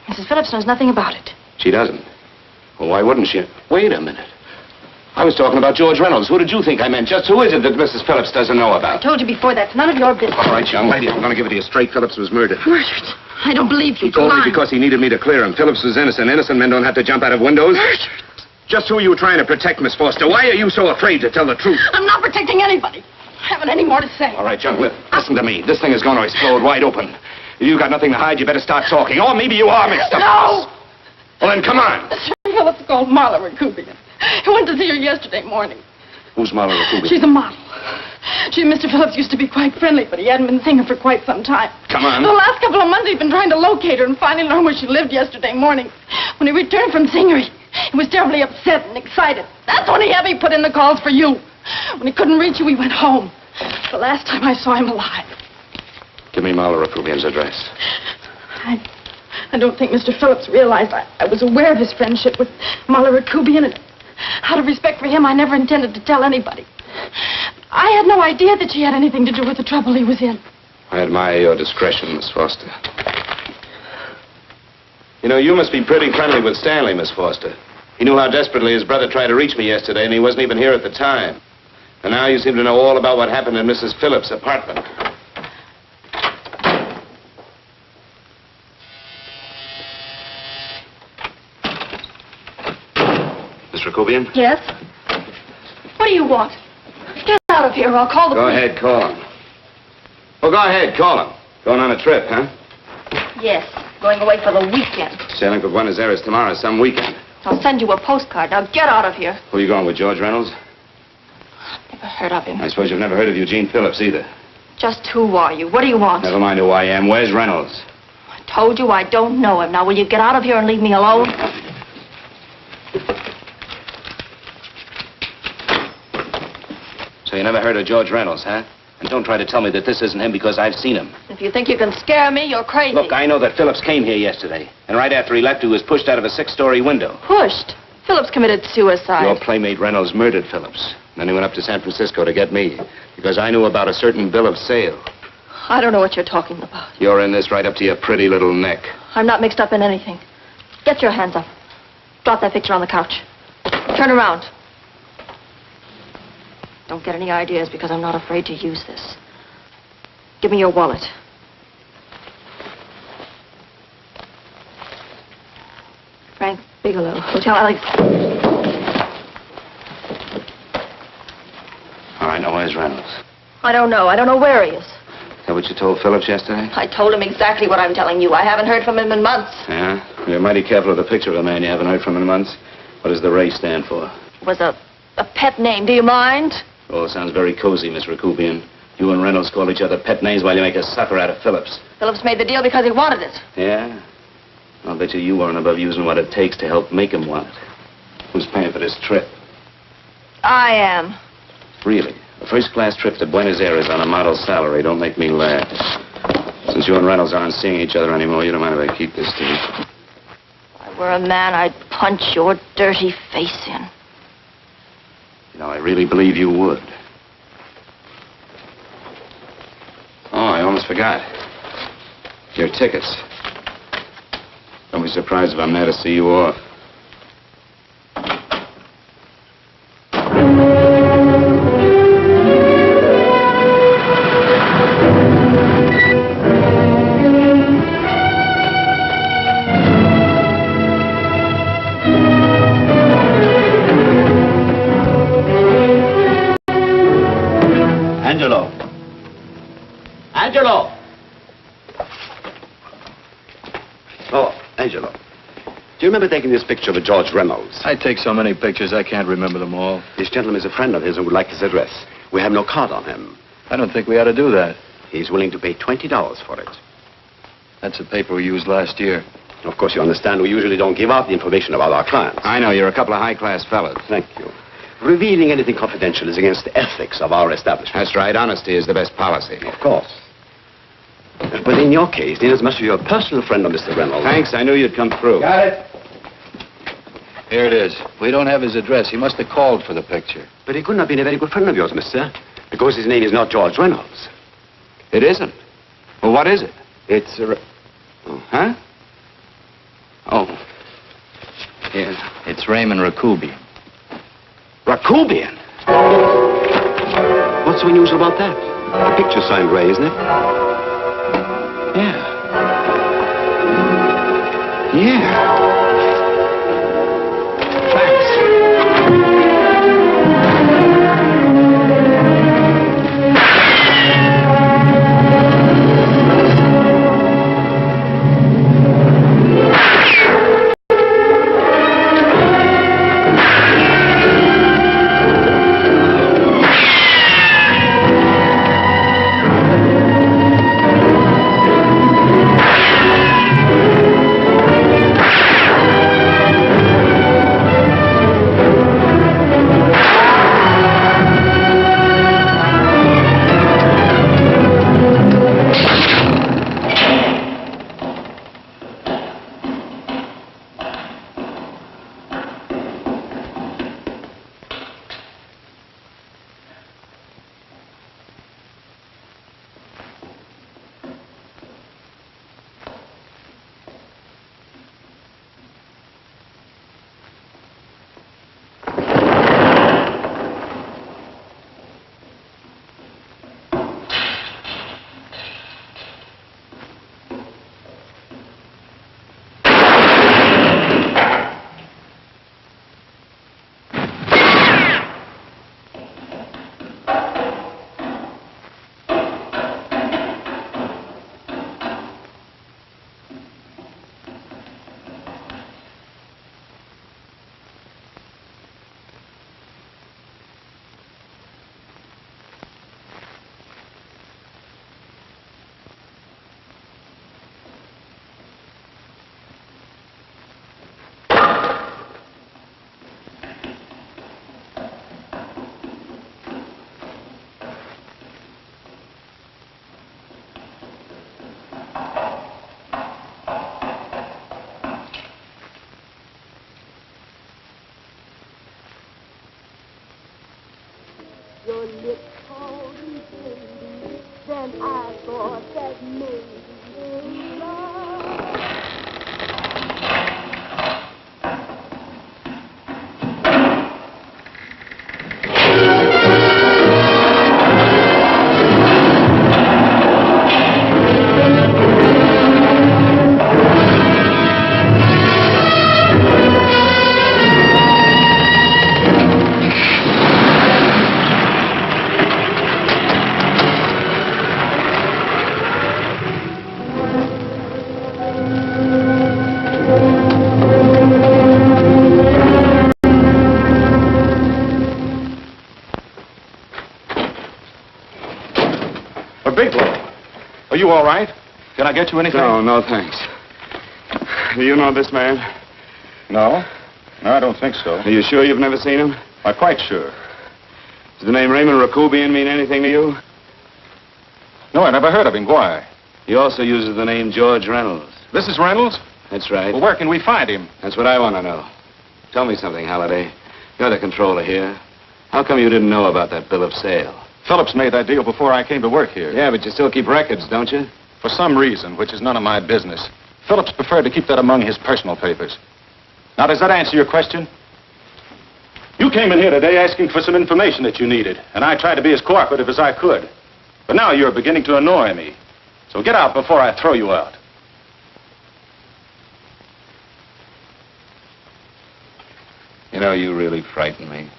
Mrs. Phillips knows nothing about it. She doesn't. Well, why wouldn't she? Wait a minute. I was talking about George Reynolds. Who did you think I meant? Just who is it that Mrs. Phillips doesn't know I about? told you before, that's none of your business. All right, young lady, I'm going to give it to you straight. Phillips was murdered. Murdered? I don't believe you. He told me because he needed me to clear him. Phillips was innocent. Innocent men don't have to jump out of windows. Murdered? Just who are you trying to protect, Miss Foster? Why are you so afraid to tell the truth? I'm not protecting anybody. I haven't any more to say. All right, young lady, listen to me. This thing is going to explode wide open. If you've got nothing to hide, you better start talking. Or maybe you are mixed up. No! Well, then, come on. Mr. Phillips called Marla Rakubian. He went to see her yesterday morning. Who's Marla Rakubian? She's a model. She and Mr. Phillips used to be quite friendly, but he hadn't been seeing her for quite some time. Come on. The last couple of months, he'd been trying to locate her and finally learn where she lived yesterday morning. When he returned from seeing her, he was terribly upset and excited. That's when he had me put in the calls for you. When he couldn't reach you, he went home. The last time I saw him alive. Give me Marla Rakubian's address. I don't think Mr. Phillips realized I was aware of his friendship with Marla Rakubian, and out of respect for him, I never intended to tell anybody. I had no idea that she had anything to do with the trouble he was in. I admire your discretion, Miss Foster. You know, you must be pretty friendly with Stanley, Miss Foster. He knew how desperately his brother tried to reach me yesterday, and he wasn't even here at the time. And now you seem to know all about what happened in Mrs. Phillips' apartment. Miss Rakubian? Yes? What do you want? Get out of here or I'll call the Go police. ahead, call him. Oh, go ahead, call him. Going on a trip, huh? Yes, going away for the weekend. Sailing for Buenos Aires tomorrow, some weekend. I'll send you a postcard. Now get out of here. Who are you going with, George Reynolds? Never heard of him. I suppose you've never heard of Eugene Phillips either. Just who are you? What do you want? Never mind who I am. Where's Reynolds? I told you I don't know him. Now will you get out of here and leave me alone? So you never heard of George Reynolds, huh? And don't try to tell me that this isn't him because I've seen him. If you think you can scare me, you're crazy. Look, I know that Phillips came here yesterday. And right after he left, he was pushed out of a six-story window. Pushed? Phillips committed suicide. Your playmate Reynolds murdered Phillips. Then he went up to San Francisco to get me. Because I knew about a certain bill of sale. I don't know what you're talking about. You're in this right up to your pretty little neck. I'm not mixed up in anything. Get your hands up. Drop that picture on the couch. Turn around. Don't get any ideas because I'm not afraid to use this. Give me your wallet. Frank Bigelow, Hotel Alex. All right, now where's Reynolds? I don't know. I don't know where he is. Is that what you told Phillips yesterday? I told him exactly what I'm telling you. I haven't heard from him in months. Yeah? You're mighty careful of the picture of a man you haven't heard from in months. What does the Ray stand for? It was a pet name. Do you mind? Oh, sounds very cozy, Miss Rakubian. You and Reynolds call each other pet names while you make a sucker out of Phillips. Phillips made the deal because he wanted it. Yeah? I'll bet you weren't above using what it takes to help make him want it. Who's paying for this trip? I am. Really? A first-class trip to Buenos Aires on a model salary. Don't make me laugh. Since you and Reynolds aren't seeing each other anymore, you don't mind if I keep this to you. If I were a man, I'd punch your dirty face in. You know, I really believe you would. Oh, I almost forgot. Your tickets. Don't be surprised if I'm there to see you off. Angelo. Angelo! Oh, Angelo. Do you remember taking this picture of George Reynolds? I take so many pictures, I can't remember them all. This gentleman is a friend of his and would like his address. We have no card on him. I don't think we ought to do that. He's willing to pay $20 for it. That's the paper we used last year. Of course, you understand, we usually don't give out the information about our clients. I know, you're a couple of high-class fellas. Thank you. Revealing anything confidential is against the ethics of our establishment. That's right. Honesty is the best policy. Of course. But in your case, inasmuch as you're a personal friend of Mr. Reynolds... Thanks. I knew you'd come through. Got it. Here it is. We don't have his address. He must have called for the picture. But he couldn't have been a very good friend of yours, mister, because his name is not George Reynolds. It isn't? Well, what is it? It's Huh? Oh. Yes. It's Raymond Rakubian. Rakubian? What's so unusual about that? The picture's signed Ray, isn't it? Yeah. Yeah. Your lips cold and tender, then I thought that maybe love. Are you all right? Can I get you anything? No, thanks. Do you know this man? No. No, I don't think so. Are you sure you've never seen him? I'm quite sure. Does the name Raymond Rakubian mean anything to you? No, I never heard of him. Why? He also uses the name George Reynolds. This is Reynolds? That's right. Well, where can we find him? That's what I want to know. Tell me something, Halliday. You're the controller here. How come you didn't know about that bill of sale? Phillips made that deal before I came to work here. Yeah, but you still keep records, don't you? For some reason, which is none of my business, Phillips preferred to keep that among his personal papers. Now, does that answer your question? You came in here today asking for some information that you needed, and I tried to be as cooperative as I could. But now you're beginning to annoy me. So get out before I throw you out. You know, you really frighten me.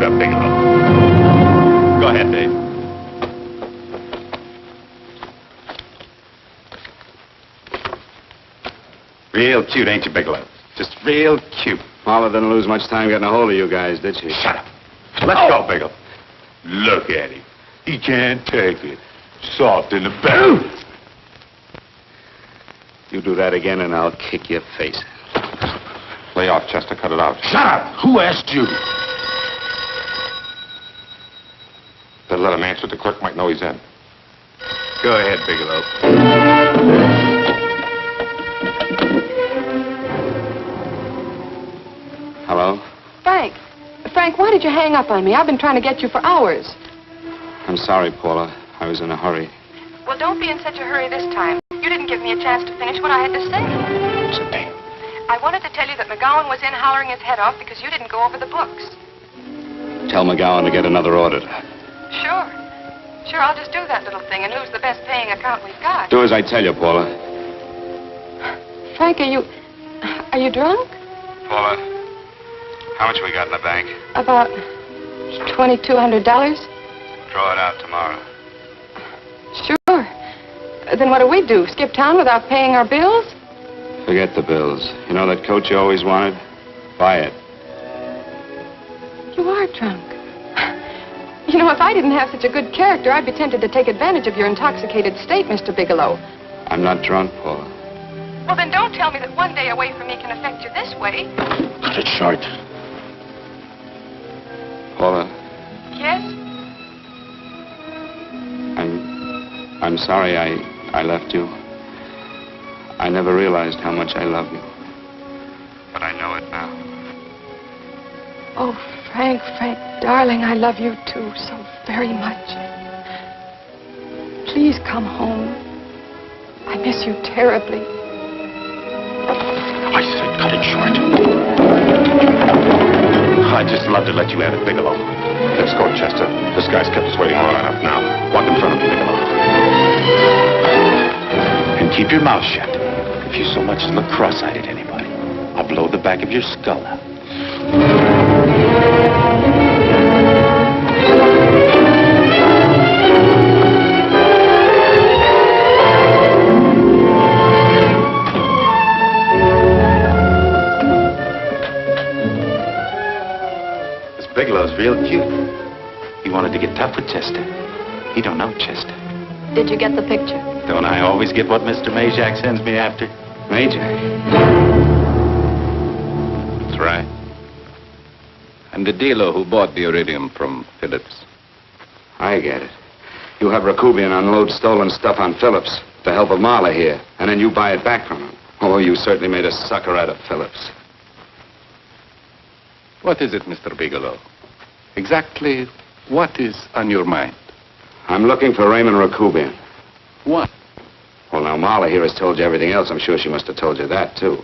Shoot up, Bigelow. Go ahead, Dave. Real cute, ain't you, Bigelow? Just real cute. Marla didn't lose much time getting a hold of you guys, did she? Shut up. Let's go, Bigelow. Look at him. He can't take it. Soft in the belly. You do that again and I'll kick your face. Lay off, Chester. Cut it out. Shut up! Who asked you? Better let him answer. The clerk might know he's in. Go ahead, Bigelow. Hello? Frank. Frank, why did you hang up on me? I've been trying to get you for hours. I'm sorry, Paula. I was in a hurry. Well, don't be in such a hurry this time. You didn't give me a chance to finish what I had to say. I wanted to tell you that McGowan was in hollering his head off because you didn't go over the books. Tell McGowan to get another auditor. Sure. Sure, I'll just do that little thing, and who's the best paying account we've got? Do as I tell you, Paula. Frank, are you drunk? Paula, how much we got in the bank? About $2,200. Draw it out tomorrow. Sure. Then what do? Skip town without paying our bills? Forget the bills. You know that coat you always wanted? Buy it. You are drunk. You know, if I didn't have such a good character, I'd be tempted to take advantage of your intoxicated state, Mr. Bigelow. I'm not drunk, Paula. Well, then don't tell me that one day away from me can affect you this way. Cut it short. Paula, Yes? I'm sorry I left you. I never realized how much I love you. But I know it now. Oh, Frank, darling, I love you too so very much. Please come home. I miss you terribly. I said cut it short. I'd just love to let you have it, Bigelow. Let's go, Chester. This guy's kept us waiting long enough now. Walk in front of me, Bigelow. And keep your mouth shut. If you so much as look cross-eyed at anybody, I'll blow the back of your skull out. Bigelow's real cute. He wanted to get tough with Chester. He don't know Chester. Did you get the picture? Don't I always get what Mr. Majak sends me after? Majak? That's right. I'm the dealer who bought the iridium from Phillips. I get it. You have Rakubian unload stolen stuff on Phillips with the help of Marla here, and then you buy it back from him. Oh, you certainly made a sucker out of Phillips. What is it, Mr. Bigelow? Exactly what is on your mind? I'm looking for Raymond Rakubian. What? Well, now, Marla here has told you everything else. I'm sure she must have told you that, too.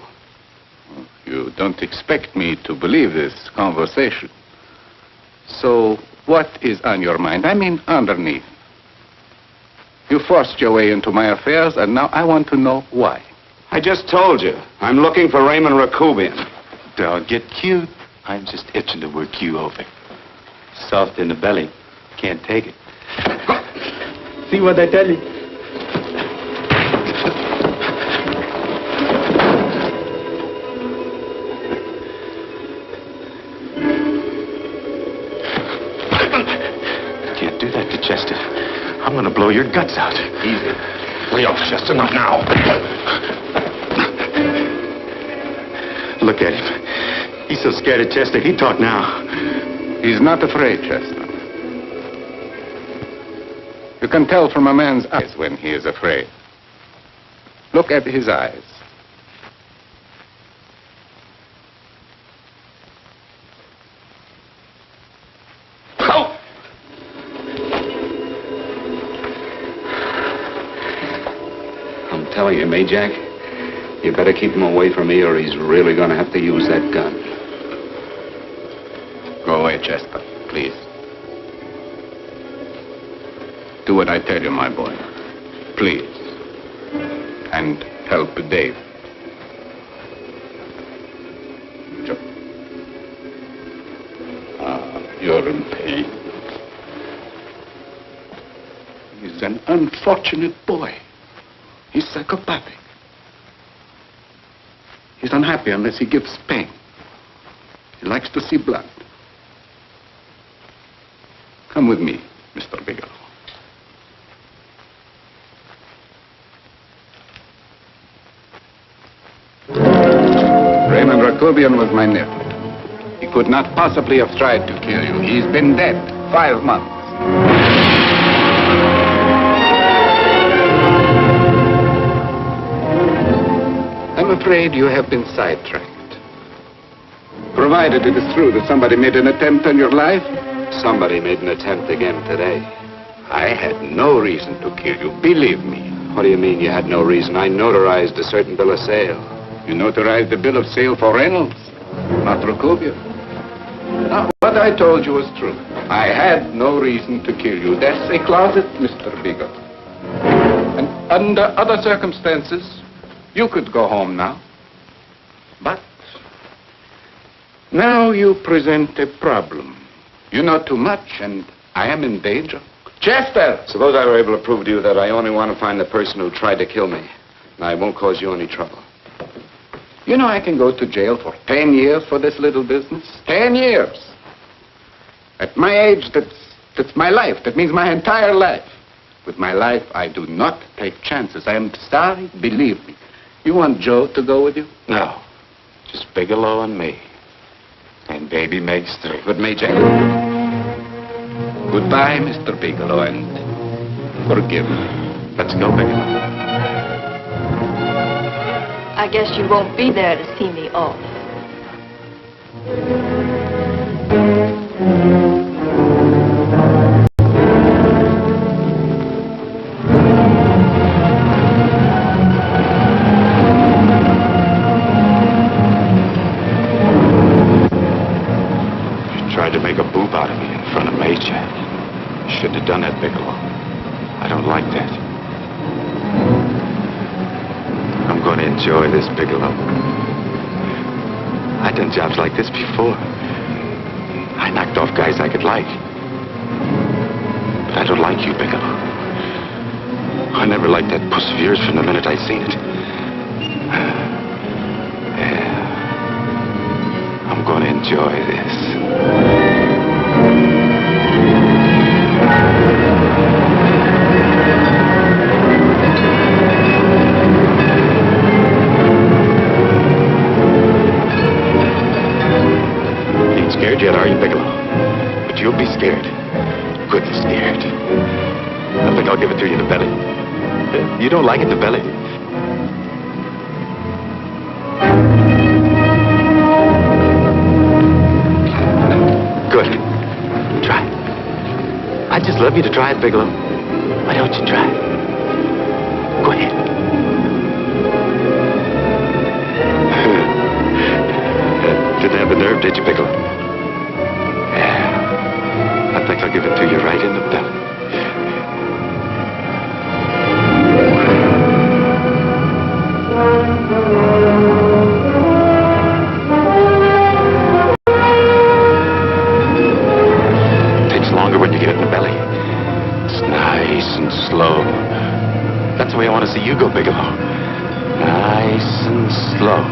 You don't expect me to believe this conversation. So, what is on your mind? I mean, underneath. You forced your way into my affairs, and now I want to know why. I just told you. I'm looking for Raymond Rakubian. Don't get cute. I'm just itching to work you over. Soft in the belly. Can't take it. See what I tell you? Can't do that to Chester. I'm going to blow your guts out. Easy. Lay off, Chester. Not now. Look at him. He's so scared of Chester, he'd talk now. He's not afraid, Chester. You can tell from a man's eyes when he is afraid. Look at his eyes. Oh! I'm telling you, Majak, you better keep him away from me or he's really going to have to use that gun. Go away, Chester, please. Do what I tell you, my boy. Please. And help Dave. Sure. You're in pain. He's an unfortunate boy. He's psychopathic. He's unhappy unless he gives pain. He likes to see blood. Come with me, Mr. Bigelow. Raymond Rakubian was my nephew. He could not possibly have tried to kill you. He's been dead 5 months. I'm afraid you have been sidetracked. Provided it is true that somebody made an attempt on your life. Somebody made an attempt again today. I had no reason to kill you, believe me. What do you mean you had no reason? I notarized a certain bill of sale. You notarized the bill of sale for Reynolds, not Rakubian. Now, what I told you was true. I had no reason to kill you. That's a closet, Mr. Bigelow. And under other circumstances, you could go home now. But now you present a problem. You know too much, and I am in danger. Chester! Suppose I were able to prove to you that I only want to find the person who tried to kill me, and I won't cause you any trouble. You know I can go to jail for 10 years for this little business. 10 years. At my age, that's my life. That means my entire life. With my life, I do not take chances. I am sorry, believe me. You want Joe to go with you? No. Just Bigelow and me. And baby makes 3. But Major, goodbye, Mr. Bigelow, and forgive me. Let's go, Bigelow. I guess you won't be there to see me off. You tried to make a boob out of me in front of Major. Shouldn't have done that, Bigelow. I don't like that. I'm going to enjoy this, Bigelow. I've done jobs like this before. I knocked off guys I could like. But I don't like you, Bigelow. I never liked that puss of yours from the minute I seen it. Yeah. I'm going to enjoy this. Scared yet, are you, Bigelow? But you'll be scared. Good scared. I think I'll give it to you in the belly. You don't like it, the belly? Good. Try it. I'd just love you to try it, Bigelow. Why don't you try it? Go ahead. Didn't have the nerve, did you, Bigelow? I think I'll give it to you right in the belly. It takes longer when you get it in the belly. It's nice and slow. That's the way I want to see you go, Bigelow. Nice and slow.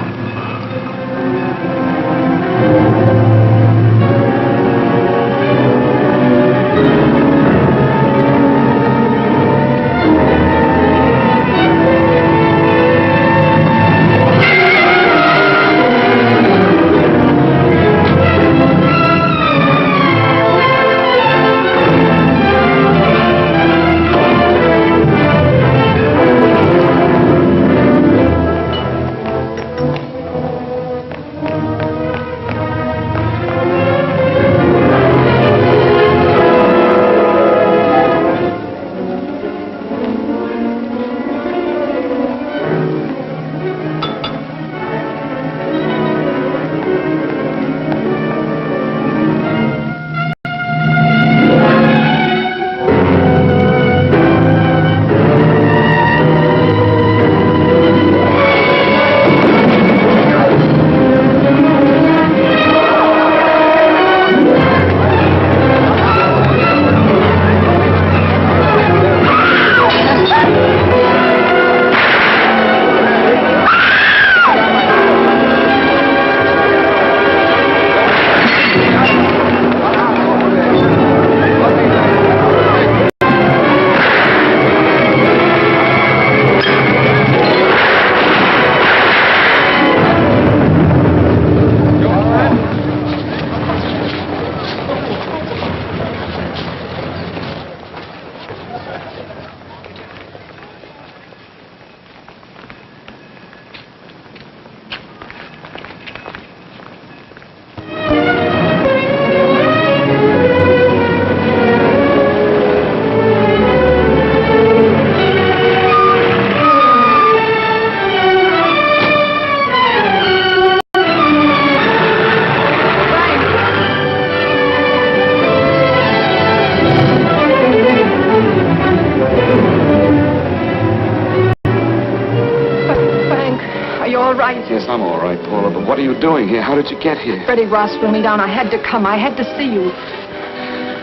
I'm all right, Paula, but what are you doing here? How did you get here? Freddie Ross threw me down. I had to come. I had to see you.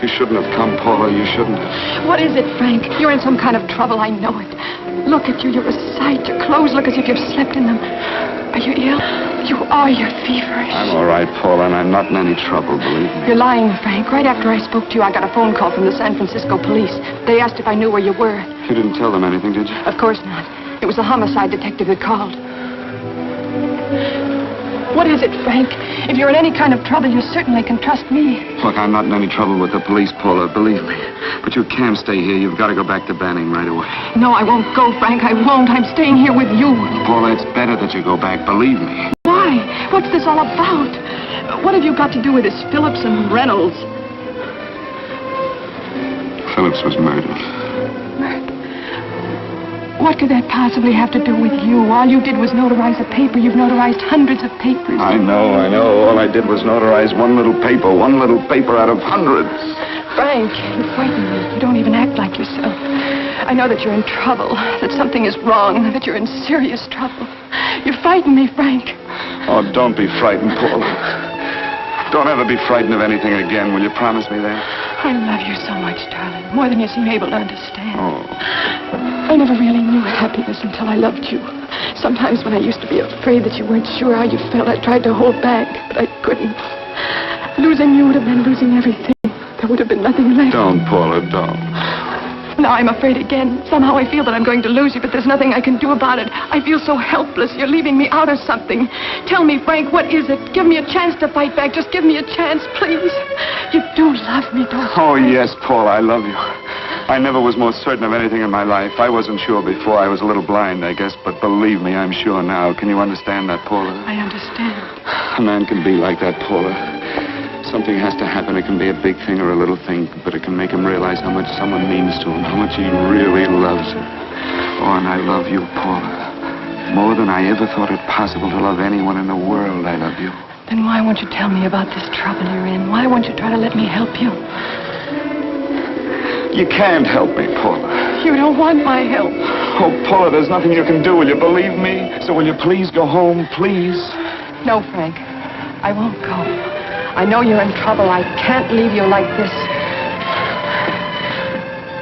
You shouldn't have come, Paula. You shouldn't have. What is it, Frank? You're in some kind of trouble. I know it. Look at you. You're a sight. Your clothes look as if you've slept in them. Are you ill? You are. You're feverish. I'm all right, Paula, and I'm not in any trouble, believe me. You're lying, Frank. Right after I spoke to you, I got a phone call from the San Francisco police. They asked if I knew where you were. You didn't tell them anything, did you? Of course not. It was the homicide detective that called. What is it, Frank? If you're in any kind of trouble, you certainly can trust me. Look, I'm not in any trouble with the police, Paula, believe me. But you can't stay here. You've got to go back to Banning right away. No, I won't go, Frank. I won't. I'm staying here with you. Paula, it's better that you go back, believe me. Why? What's this all about? What have you got to do with this Phillips and Reynolds? Phillips was murdered. What could that possibly have to do with you? All you did was notarize a paper. You've notarized hundreds of papers. I know. All I did was notarize one little paper out of hundreds. Frank, you frighten me. You don't even act like yourself. I know that you're in trouble, that something is wrong, that you're in serious trouble. You frighten me, Frank. Oh, don't be frightened, Paula. Don't ever be frightened of anything again. Will you promise me that? I love you so much, darling. More than you seem able to understand. Oh. I never really knew happiness until I loved you. Sometimes when I used to be afraid that you weren't sure how you felt, I tried to hold back, but I couldn't. Losing you would have been losing everything. There would have been nothing left. Don't, Paula, don't. Now I'm afraid again. Somehow I feel that I'm going to lose you, but there's nothing I can do about it. I feel so helpless. You're leaving me out of something. Tell me, Frank, what is it? Give me a chance to fight back. Just give me a chance, please. You do love me, don't you? Oh, yes, Paula, I love you. I never was more certain of anything in my life. I wasn't sure before. I was a little blind, I guess, but believe me, I'm sure now. Can you understand that, Paula? I understand. A man can be like that, Paula. Something has to happen. It can be a big thing or a little thing, but it can make him realize how much someone means to him, how much he really loves her. Oh, and I love you, Paula. More than I ever thought it possible to love anyone in the world, I love you. Then why won't you tell me about this trouble you're in? Why won't you try to let me help you? You can't help me, Paula. You don't want my help. Oh, Paula, there's nothing you can do. Will you believe me? So will you please go home, please? No, Frank. I won't go. I know you're in trouble. I can't leave you like this.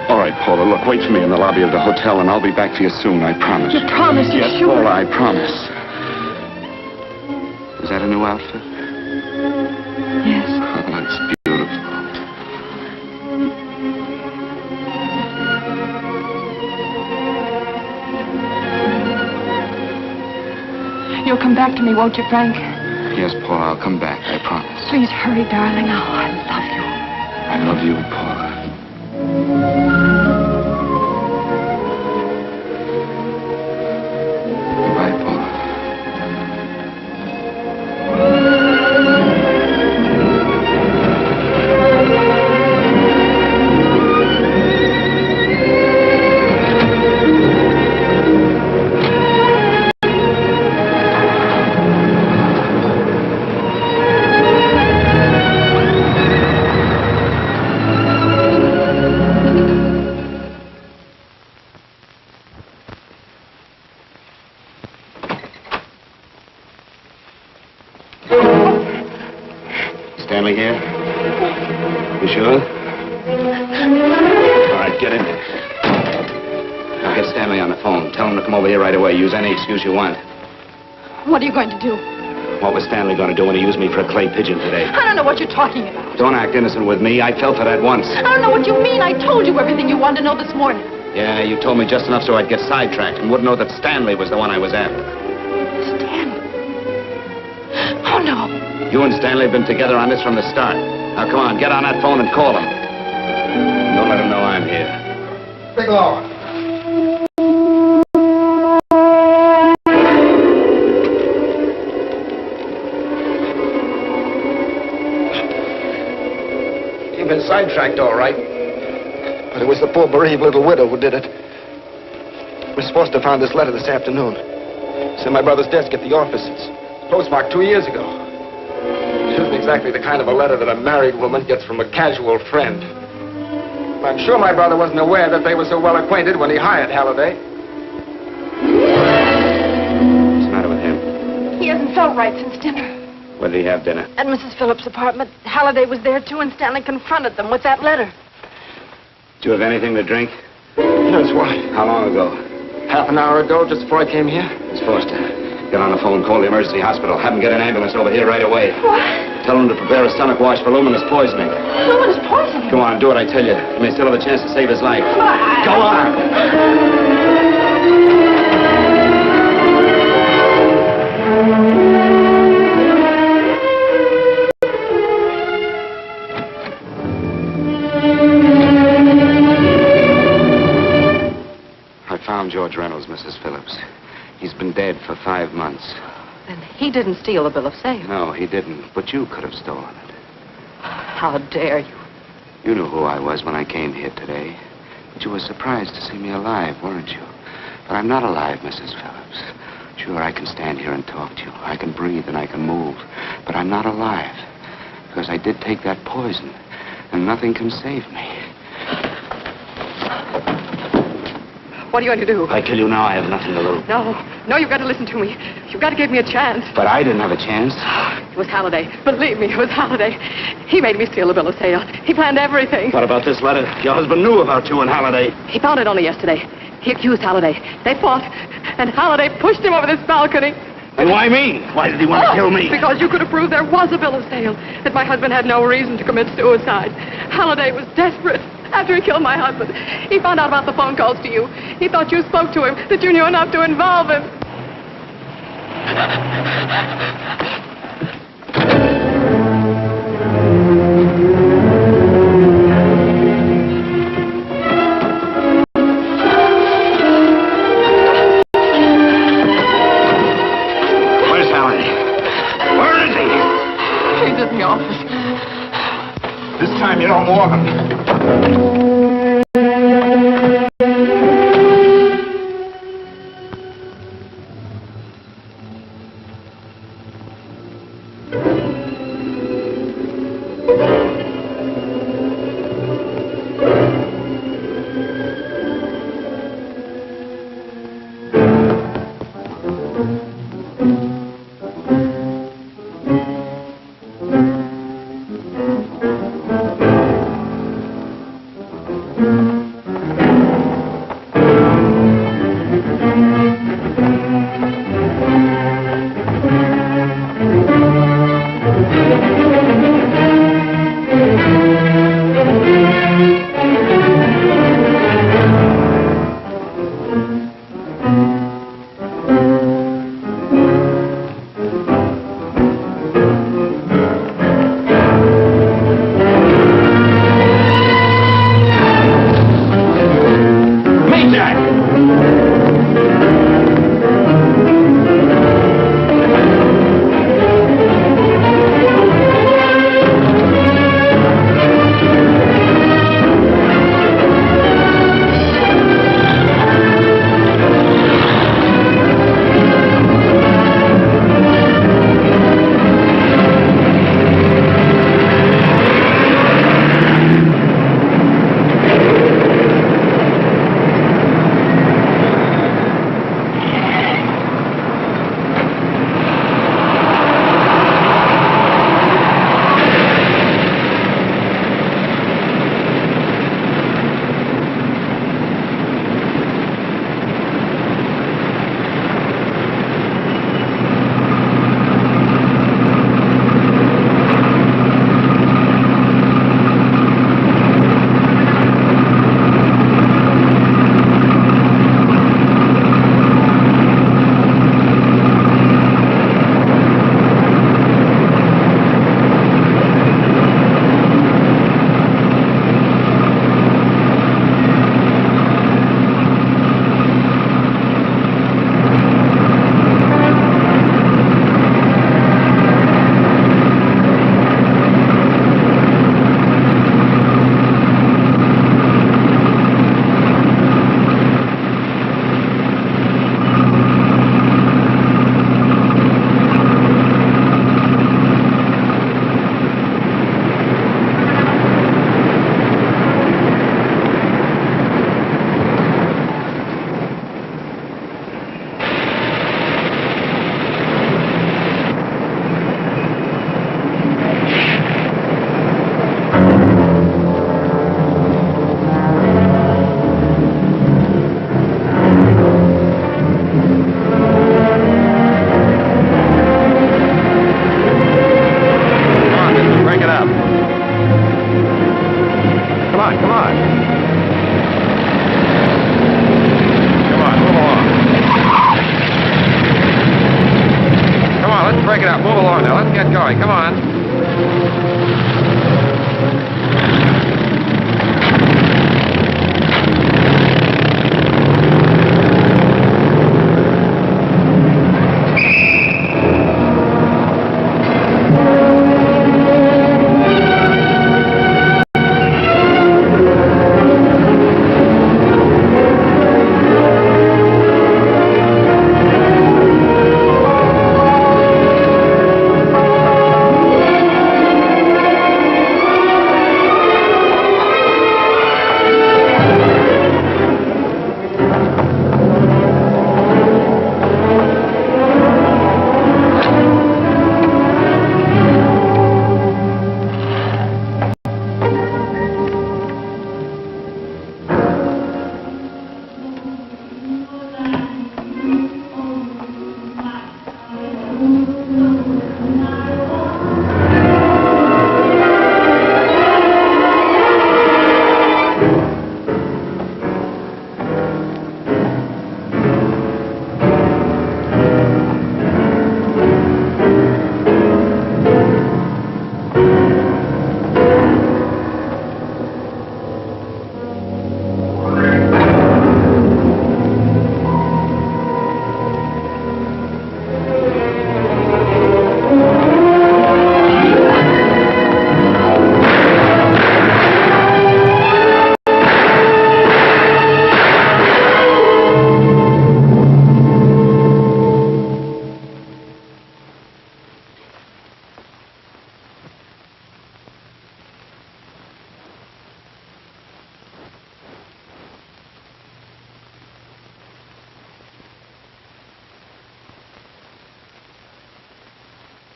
All right, Paula, look, wait for me in the lobby of the hotel, and I'll be back for you soon, I promise. You promise? You're yes, sure? Paula, I promise. Is that a new outfit? Yes. Oh, it's beautiful. You'll come back to me, won't you, Frank? Yes, Paula, I'll come back, I promise. Please hurry, darling. Oh, I love you. I love you, Paula. Goodbye, Paula. Stanley here? You sure? All right, get in there. Now get Stanley on the phone. Tell him to come over here right away. Use any excuse you want. What are you going to do? What was Stanley going to do when he used me for a clay pigeon today? I don't know what you're talking about. Don't act innocent with me. I fell for that once. I don't know what you mean. I told you everything you wanted to know this morning. Yeah, you told me just enough so I'd get sidetracked and wouldn't know that Stanley was the one I was after. Stanley? Oh, no. You and Stanley have been together on this from the start. Now, come on, get on that phone and call him. Don't let him know I'm here. Bigelow. You've been sidetracked, all right. But it was the poor bereaved little widow who did it. Miss Foster found this letter this afternoon. It's in my brother's desk at the office. It's postmarked 2 years ago. It isn't exactly the kind of a letter that a married woman gets from a casual friend. I'm sure my brother wasn't aware that they were so well acquainted when he hired Halliday. What's the matter with him? He hasn't felt right since dinner. Where did he have dinner? At Mrs. Phillips' apartment. Halliday was there, too, and Stanley confronted them with that letter. Did you have anything to drink? Yes, why? How long ago? Half an hour ago, just before I came here. Miss Foster, get on the phone, call the emergency hospital. Have them get an ambulance over here right away. What? Tell them to prepare a stomach wash for luminous poisoning. Luminous poisoning? Go on, do what I tell you. You may still have a chance to save his life. But Go on! I found George Reynolds, Mrs. Phillips. He's been dead for 5 months. And he didn't steal the bill of sale. No, he didn't. But you could have stolen it. How dare you? You knew who I was when I came here today. But you were surprised to see me alive, weren't you? But I'm not alive, Mrs. Phillips. Sure, I can stand here and talk to you. I can breathe and I can move. But I'm not alive. Because I did take that poison. And nothing can save me. What are you going to do? If I kill you now, I have nothing to lose. No, you've got to listen to me. You've got to give me a chance. But I didn't have a chance. It was Halliday. Believe me, it was Halliday. He made me steal the bill of sale. He planned everything. What about this letter? Your husband knew about you and Halliday. He found it only yesterday. He accused Halliday. They fought, and Halliday pushed him over this balcony. And why me? Why did he want to kill me? Because you could have proved there was a bill of sale, that my husband had no reason to commit suicide. Halliday was desperate. After he killed my husband, he found out about the phone calls to you. He thought you spoke to him, that you knew enough to involve him. Where's Halliday? Where is he? He's in the office. This time you don't walk him. going. Come on.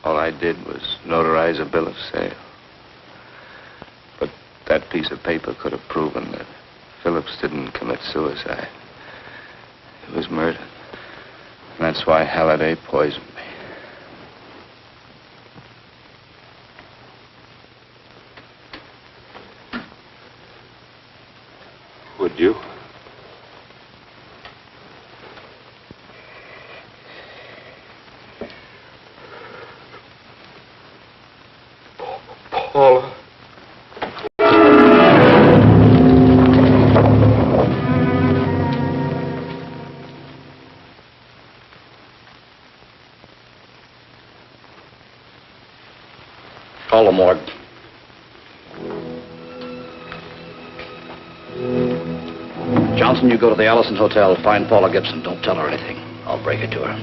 All I did was notarize a bill of sale. But that piece of paper could have proven that Phillips didn't commit suicide. It was murder. And that's why Halliday poisoned me. Would you? Paula. Call the morgue. Johnson, you go to the Allison Hotel. Find Paula Gibson. Don't tell her anything. I'll break it to her.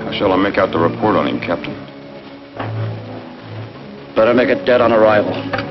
How shall I make out the report on him, Captain? Better make it dead on arrival.